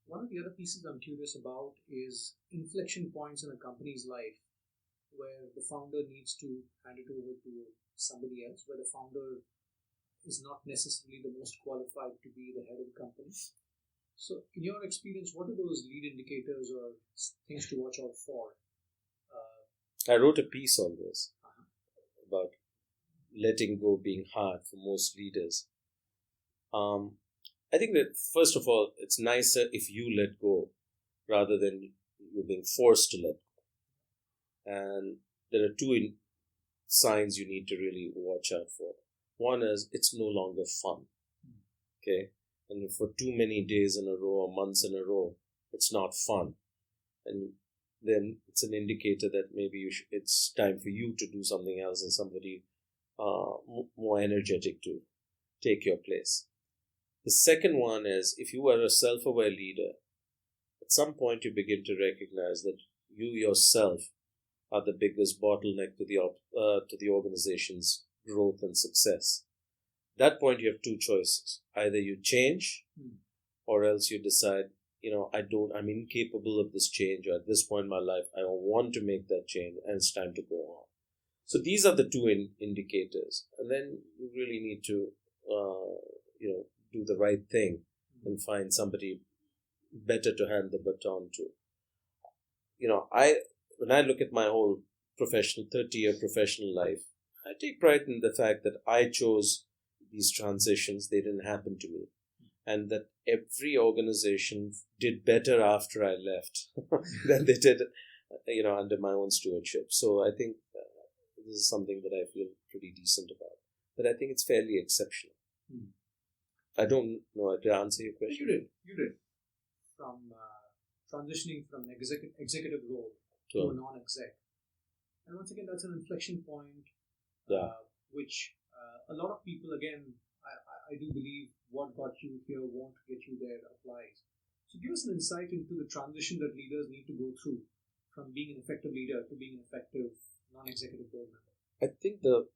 one of the other pieces I'm curious about is inflection points in a company's life where the founder needs to hand it over to somebody else, where the founder is not necessarily the most qualified to be the head of the company. So in your experience, what are those lead indicators or things to watch out for? I wrote a piece on this about letting go being hard for most leaders. I think that, first of all, it's nicer if you let go rather than you being forced to let go. And there are two signs you need to really watch out for. One is it's no longer fun. Okay? And for too many days in a row or months in a row, it's not fun. And then it's an indicator that maybe it's time for you to do something else and somebody more energetic to take your place. The second one is, if you are a self-aware leader, at some point you begin to recognize that you yourself are the biggest bottleneck to the organization's growth and success. At that point you have two choices. Either you change or else you decide, I'm incapable of this change, or at this point in my life, I don't want to make that change and it's time to go on. So these are the two indicators. And then you really need to, do the right thing and find somebody better to hand the baton to. When I look at my whole 30-year professional life, I take pride in the fact that I chose these transitions. They didn't happen to me. And that every organization did better after I left than they did, under my own stewardship. So I think this is something that I feel pretty decent about. But I think it's fairly exceptional. I don't know, to answer your question. You did. From transitioning from an executive role to a non-exec. And once again, that's an inflection point, which a lot of people, again, I do believe what got you here won't get you there applies. So give us an insight into the transition that leaders need to go through from being an effective leader to being an effective non-executive board member. I think the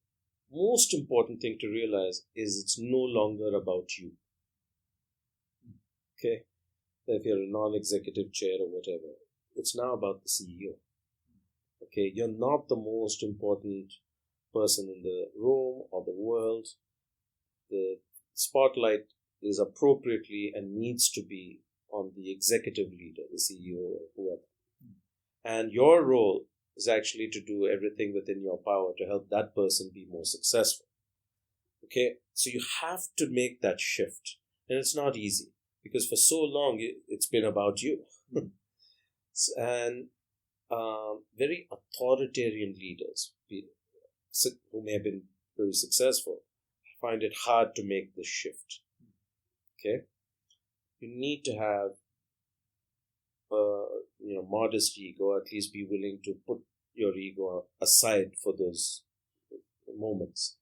most important thing to realize is it's no longer about you. Okay? If you're a non-executive chair or whatever, it's now about the CEO. Okay? You're not the most important person in the room or the world. The spotlight is appropriately and needs to be on the executive leader, the CEO or whoever. And your role is actually to do everything within your power to help that person be more successful. Okay? So you have to make that shift. And it's not easy because for so long it's been about you. And very authoritarian leaders who may have been very successful find it hard to make this shift. Okay? You need to have modest ego, or at least be willing to put your ego aside for those moments.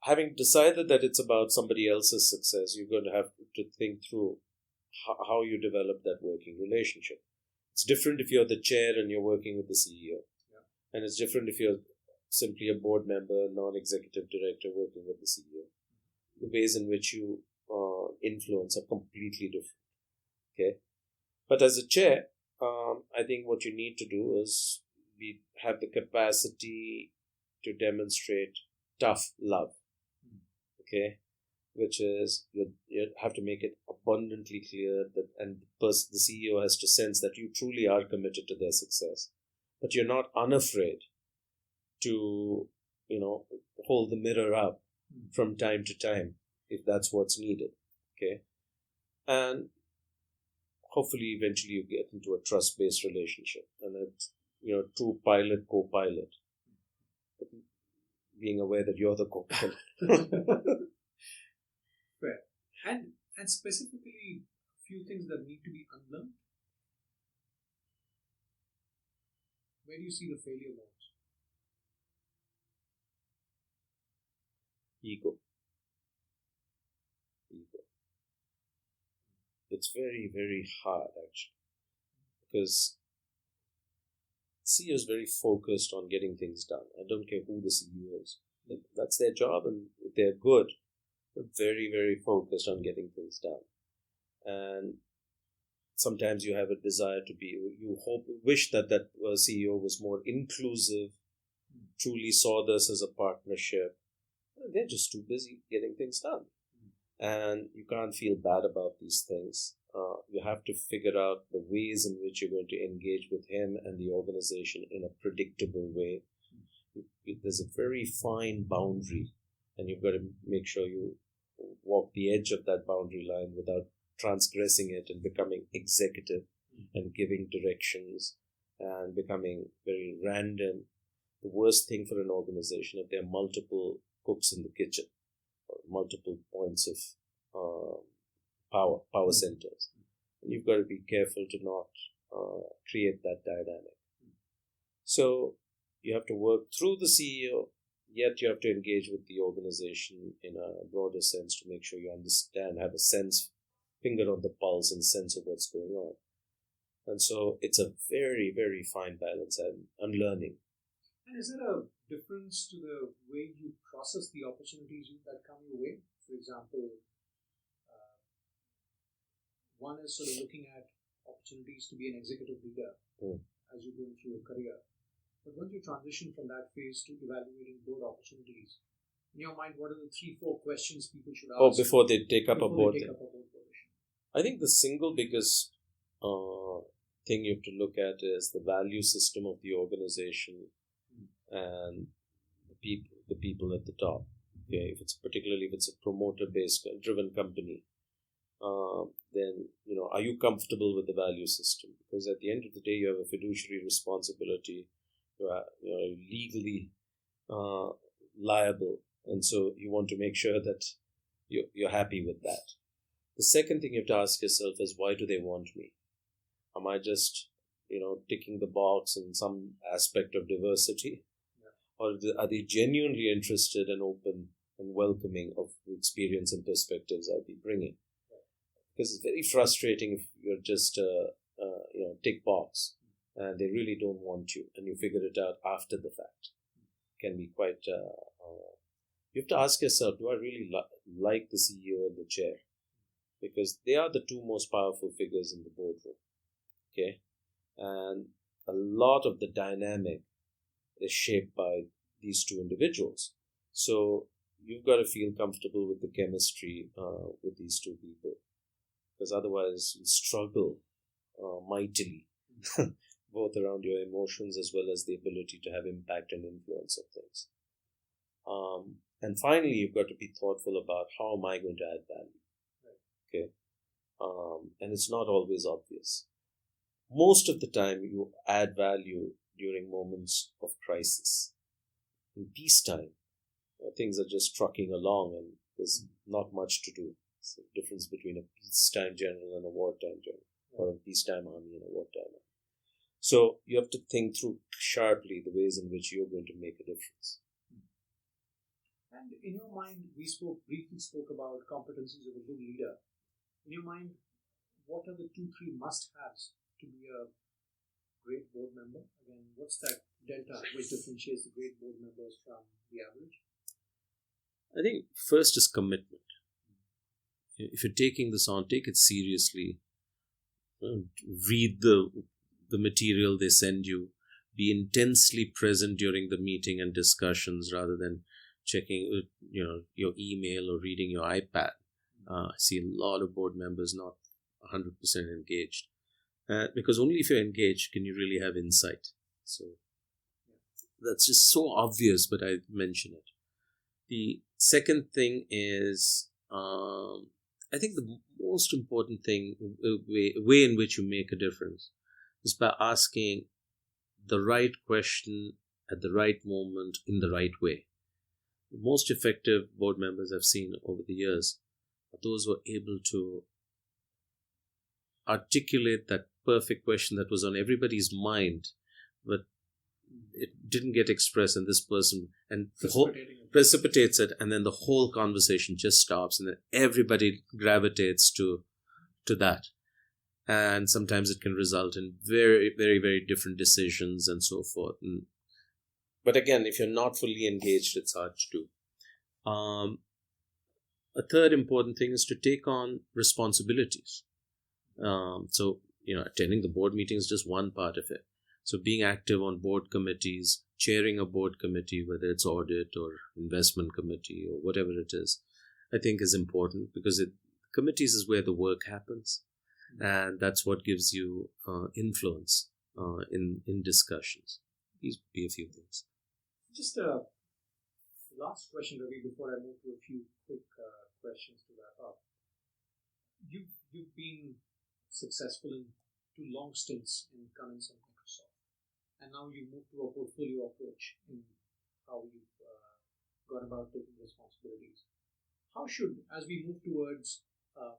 Having decided that it's about somebody else's success, you're going to have to think through how you develop that working relationship. It's different if you're the chair and you're working with the CEO. Yeah. And it's different if you're simply a board member, non-executive director working with the CEO. The ways in which you influence are completely different. Okay? But as a chair, I think what you need to do is have the capacity to demonstrate tough love. Okay? which is you have to make it abundantly clear that, and the CEO has to sense that you truly are committed to their success, but you're not unafraid to, hold the mirror up from time to time if that's what's needed. Okay. And hopefully eventually you get into a trust-based relationship, and it's, true pilot, co-pilot, being aware that you're the co-pilot. Fair. And specifically, a few things that need to be unlearned. Where do you see the failure modes? Ego. It's very, very hard actually, because CEO is very focused on getting things done. I don't care who the CEO is. That's their job, and if they're good, they're very, very focused on getting things done. And sometimes you have a desire to be, wish that CEO was more inclusive, truly saw this as a partnership. They're just too busy getting things done. And you can't feel bad about these things. You have to figure out the ways in which you're going to engage with him and the organization in a predictable way. There's a very fine boundary, and you've got to make sure you walk the edge of that boundary line without transgressing it and becoming executive and giving directions and becoming very random. The worst thing for an organization, if there are multiple cooks in the kitchen, or multiple points of power centers. And you've got to be careful to not create that dynamic. So you have to work through the CEO, yet you have to engage with the organization in a broader sense to make sure you understand, have a sense, finger on the pulse and sense of what's going on. And so it's a very, very fine balance and unlearning. And is there a difference to the way you process the opportunities that come your way? For example, one is sort of looking at opportunities to be an executive leader as you go through your career. But once you transition from that phase to evaluating board opportunities, in your mind, what are the 3-4 questions people should ask? Before they take up a board position. I think the single biggest thing you have to look at is the value system of the organization and the people at the top. Okay, if it's a promoter-based driven company, then are you comfortable with the value system? Because at the end of the day, you have a fiduciary responsibility. You are legally liable, and so you want to make sure that you're happy with that. The second thing you have to ask yourself is, why do they want me? Am I just ticking the box in some aspect of diversity? Or are they genuinely interested and open and welcoming of the experience and perspectives I'll be bringing? Because it's very frustrating if you're just tick box and they really don't want you, and you figure it out after the fact. It can be quite. You have to ask yourself: do I really like the CEO and the chair? Because they are the two most powerful figures in the boardroom. Okay, and a lot of the dynamic is shaped by these two individuals. So you've got to feel comfortable with the chemistry with these two people, because otherwise you struggle mightily, both around your emotions as well as the ability to have impact and influence of things. And finally, you've got to be thoughtful about, how am I going to add value? Okay, and it's not always obvious. Most of the time, you add value during moments of crisis. In peacetime, things are just trucking along and there's not much to do. It's the difference between a peacetime general and a wartime general, or a peacetime army and a wartime army. So you have to think through sharply the ways in which you're going to make a difference. And in your mind, we briefly spoke about competencies of a good leader. In your mind, what are the 2-3 must-haves to be a great board member? Again, what's that delta which differentiates the great board members from the average? I think first is commitment. If you're taking this on, take it seriously. Read the material they send you. Be intensely present during the meeting and discussions rather than checking, your email or reading your iPad. I see a lot of board members not 100% engaged. Because only if you're engaged can you really have insight. So that's just so obvious, but I mention it. The second thing is, I think the most important thing, way in which you make a difference, is by asking the right question at the right moment in the right way. The most effective board members I've seen over the years are those who are able to articulate that perfect question that was on everybody's mind, but it didn't get expressed, and this person, and the whole precipitates it, and then the whole conversation just stops, and then everybody gravitates to that. And sometimes it can result in very, very, very different decisions and so forth. But again, if you're not fully engaged, it's hard to do. A third important thing is to take on responsibilities. So, attending the board meeting is just one part of it. So being active on board committees, chairing a board committee, whether it's audit or investment committee or whatever it is, I think is important, because committees is where the work happens. And that's what gives you influence in discussions. These would be a few things. Just a last question, Ravi, before I move to a few quick questions to wrap up. You've been successful in 2 long stints in Cummins and Microsoft, and now you move to a portfolio approach in how you've gone about taking responsibilities. How should, as we move towards a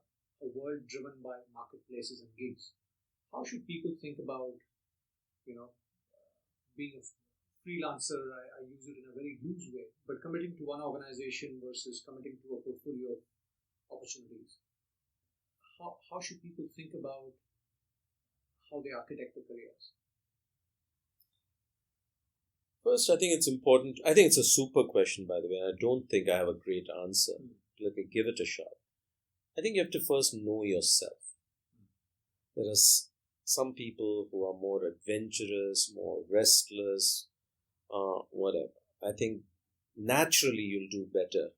world driven by marketplaces and gigs, how should people think about, being a freelancer? I use it in a very loose way, but committing to one organization versus committing to a portfolio of opportunities. How should people think about how they architect their careers? First, I think it's important. I think it's a super question, by the way. I don't think I have a great answer. Let me give it a shot. I think you have to first know yourself. There are some people who are more adventurous, more restless, whatever. I think naturally you'll do better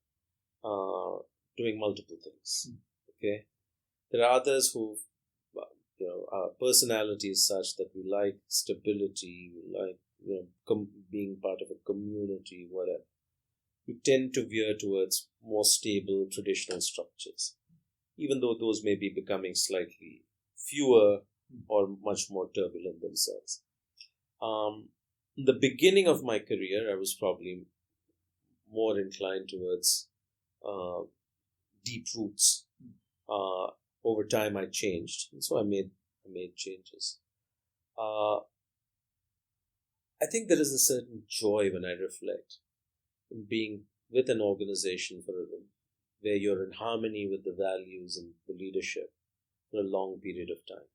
doing multiple things. Okay. There are others who, our personality is such that we like stability, we like, being part of a community, whatever. We tend to veer towards more stable, traditional structures, even though those may be becoming slightly fewer or much more turbulent themselves. In the beginning of my career, I was probably more inclined towards deep roots. Over time, I changed, and so I made changes. I think there is a certain joy when I reflect in being with an organization where you're in harmony with the values and the leadership for a long period of time.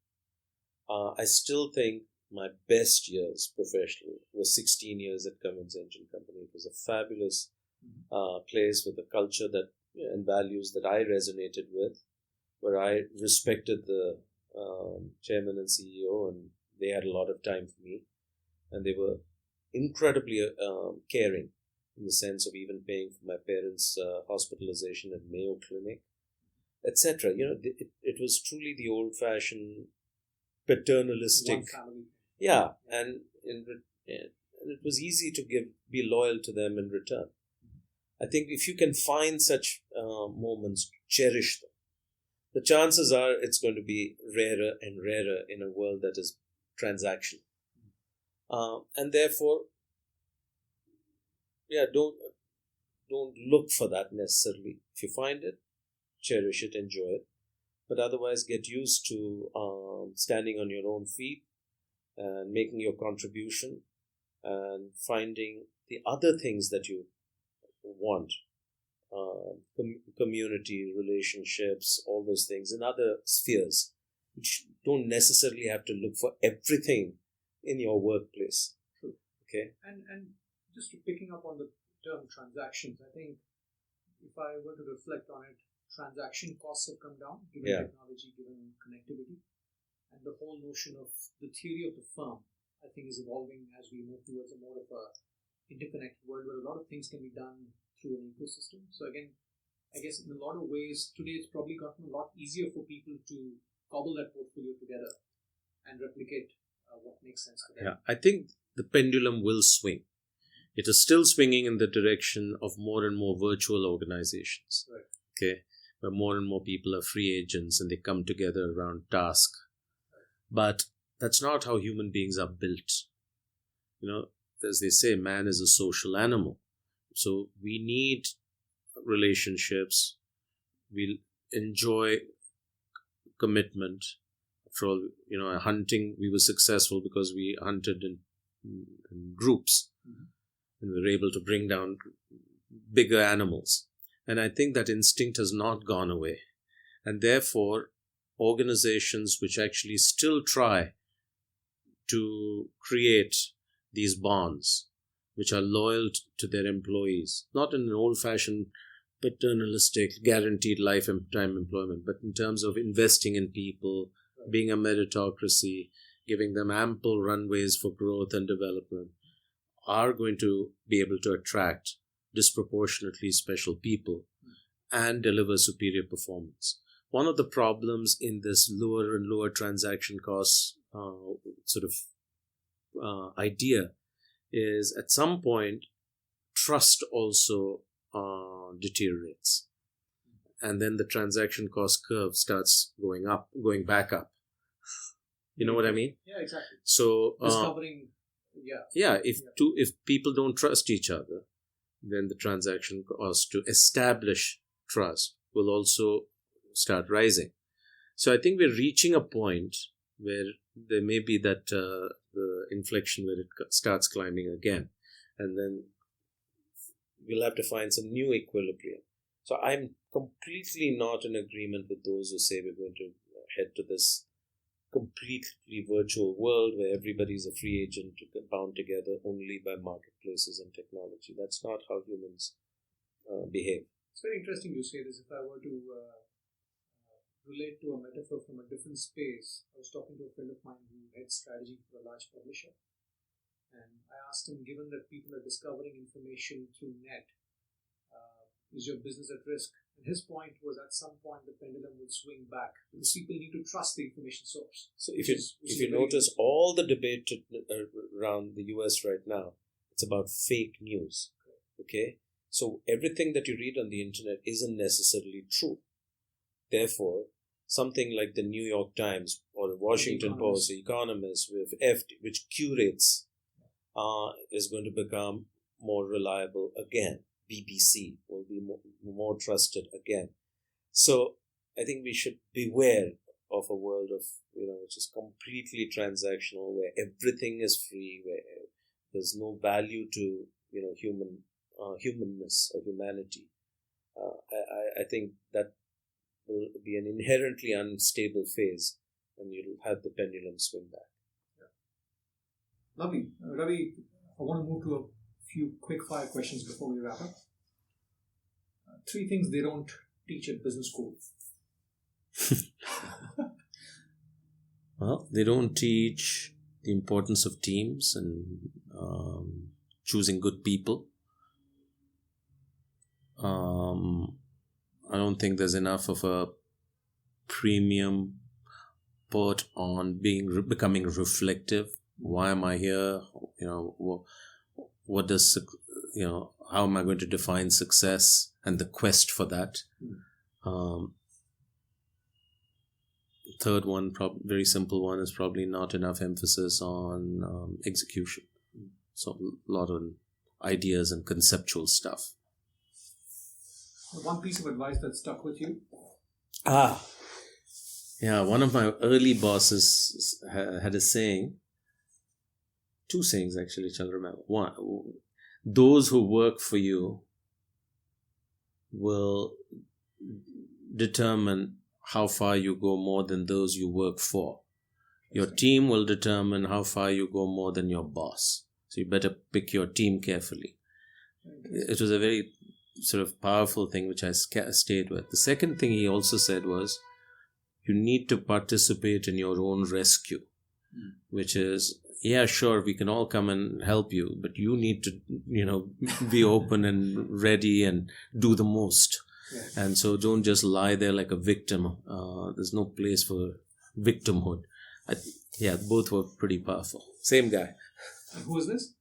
I still think my best years professionally were 16 years at Cummins Engine Company. It was a fabulous place with a culture that and values that I resonated with, where I respected the chairman and CEO, and they had a lot of time for me, and they were incredibly caring in the sense of even paying for my parents' hospitalization at Mayo Clinic, etc. It was truly the old-fashioned paternalistic. Yeah, and it was easy to be loyal to them in return. I think if you can find such moments, cherish them. The chances are it's going to be rarer and rarer in a world that is transactional. And therefore, don't look for that necessarily. If you find it, cherish it, enjoy it. But otherwise, get used to standing on your own feet and making your contribution and finding the other things that you want. Community, relationships, all those things in other spheres, which don't necessarily have to look for everything in your workplace. True. Okay. And just picking up on the term transactions, I think if I were to reflect on it, transaction costs have come down given technology, given connectivity, and the whole notion of the theory of the firm, I think, is evolving as we move towards a more of a interconnected world where a lot of things can be done through an ecosystem. So again, I guess in a lot of ways, today it's probably gotten a lot easier for people to cobble that portfolio together and replicate what makes sense for them. Yeah, I think the pendulum will swing. It is still swinging in the direction of more and more virtual organizations. Right. Okay, where more and more people are free agents and they come together around task. But that's not how human beings are built. As they say, man is a social animal. So we need relationships. We enjoy commitment. After all, hunting, we were successful because we hunted in groups. Mm-hmm. And we were able to bring down bigger animals. And I think that instinct has not gone away. And therefore, organizations which actually still try to create these bonds, which are loyal to their employees, not in an old-fashioned, paternalistic, guaranteed lifetime employment, but in terms of investing in people, being a meritocracy, giving them ample runways for growth and development, are going to be able to attract disproportionately special people and deliver superior performance. One of the problems in this lower and lower transaction costs idea is at some point trust also deteriorates, and then the transaction cost curve starts going back up. You know what I mean? Yeah, exactly. So discovering. If people don't trust each other, then the transaction cost to establish trust will also start rising. So I think we're reaching a point where there may be that the inflection where it starts climbing again, and then we'll have to find some new equilibrium. So I'm completely not in agreement with those who say we're going to head to this completely virtual world where everybody's a free agent bound together only by marketplaces and technology. That's not how humans behave. It's very interesting you say this. If I were to relate to a metaphor from a different space, I was talking to a friend of mine who heads strategy for a large publisher, and I asked him, given that people are discovering information through net, is your business at risk? And his point was at some point the pendulum will swing back because people need to trust the information source. So if you notice all the debate around the US right now, it's about fake news. Okay? So everything that you read on the internet isn't necessarily true. Therefore, something like the New York Times or the Washington Post, the Economist, which curates, is going to become more reliable again. BBC will be more trusted again. So I think we should beware of a world of, which is completely transactional, where everything is free, where there's no value to, humanness or humanity. I think that will be an inherently unstable phase, and you'll have the pendulum swing back. Yeah. Lovely. Ravi, I want to move to a few quick fire questions before we wrap up. 3 things they don't teach at business school. Well, they don't teach the importance of teams and choosing good people. I don't think there's enough of a premium put on becoming reflective. Why am I here? What does how am I going to define success and the quest for that? Third one, very simple one, is probably not enough emphasis on execution. So a lot of ideas and conceptual stuff. One piece of advice that stuck with you? Yeah, one of my early bosses had a saying. 2 sayings actually, which I'll remember. One, those who work for you will determine how far you go more than those you work for. Your team will determine how far you go more than your boss. So you better pick your team carefully. It was a very sort of powerful thing which I stayed with. The second thing he also said was, you need to participate in your own rescue, which is, yeah, sure, we can all come and help you, but you need to, be open and ready and do the most. Yes. And so don't just lie there like a victim. There's no place for victimhood. Both were pretty powerful. Same guy. And who is this?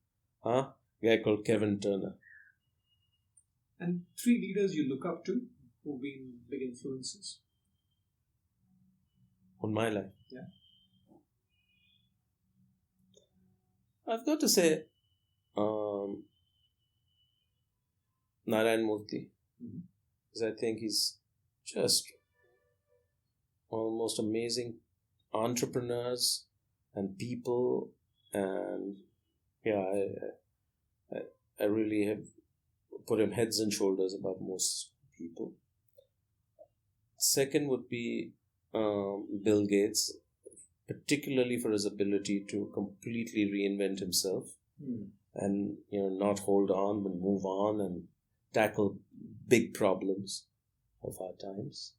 Guy called Kevin Turner. And 3 leaders you look up to who've been big influences on my life. Yeah. I've got to say, Naraynan Murthy. Mm-hmm. Because I think he's just almost amazing entrepreneurs and people, and I really have put him heads and shoulders above most people. Second would be Bill Gates, particularly for his ability to completely reinvent himself and not hold on but move on and tackle big problems of our times.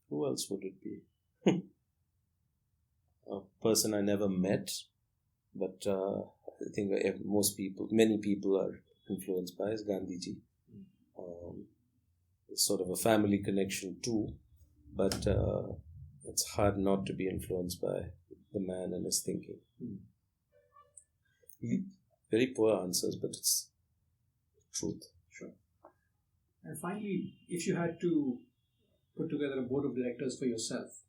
Who else would it be? A person I never met, but I think many people are influenced by is Gandhiji. It's sort of a family connection too, but it's hard not to be influenced by the man and his thinking. Very poor answers, but it's truth. Sure. And finally, if you had to put together a board of directors for yourself,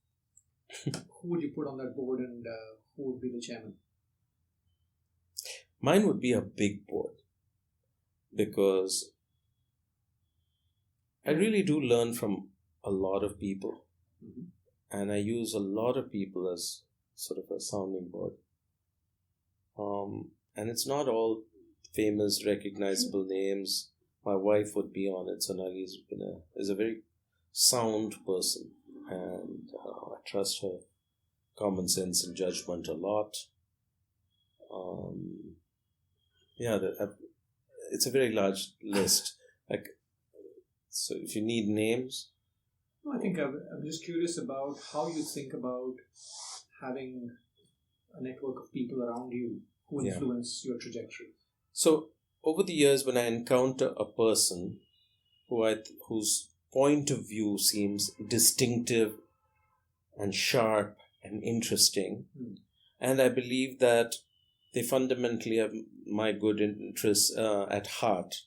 who would you put on that board, and who would be the chairman? Mine would be a big board, because I really do learn from a lot of people, and I use a lot of people as sort of a sounding board. And it's not all famous, recognizable names. My wife would be on it. Sonali is a very sound person, and I trust her common sense and judgment a lot. It's a very large list. So if you need names. No, I think I'm just curious about how you think about having a network of people around you who influence your trajectory. So over the years, when I encounter a person whose point of view seems distinctive and sharp and interesting, and I believe that they fundamentally have my good interests at heart,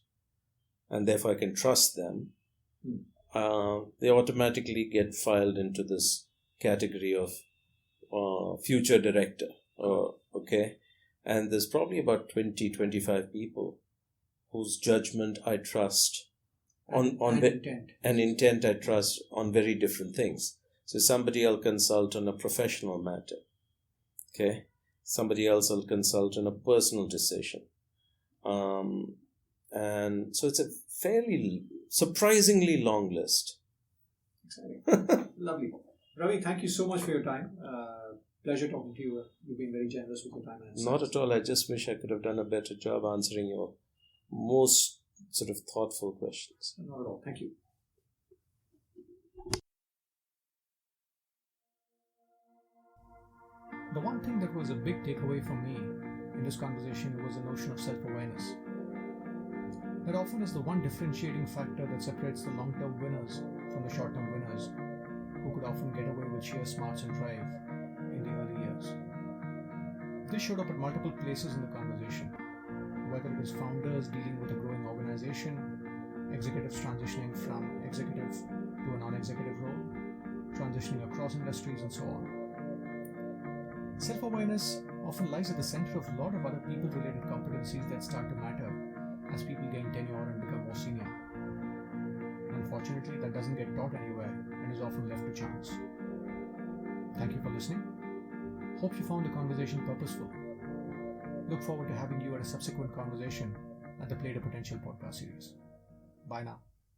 and therefore I can trust them, they automatically get filed into this category of future director. Okay? And there's probably about 20-25 people whose judgment I trust and intent I trust on very different things. So somebody I'll consult on a professional matter. Okay? Somebody else I'll consult on a personal decision. And so it's a fairly surprisingly long list. Exciting. Lovely. Ravi, thank you so much for your time. Pleasure talking to you. You've been very generous with your time. Not at all. I just wish I could have done a better job answering your most sort of thoughtful questions. Not at all. Thank you. The one thing that was a big takeaway for me in this conversation was the notion of self-awareness. That often is the one differentiating factor that separates the long-term winners from the short-term winners, who could often get away with sheer smarts and drive in the early years. This showed up at multiple places in the conversation, whether it is founders dealing with a growing organization, executives transitioning from executive to a non-executive role, transitioning across industries, and so on. Self-awareness often lies at the center of a lot of other people-related competencies that start to matter as people gain tenure and become more senior. Unfortunately, that doesn't get taught anywhere and is often left to chance. Thank you for listening. Hope you found the conversation purposeful. Look forward to having you at a subsequent conversation at the Play to Potential podcast series. Bye now.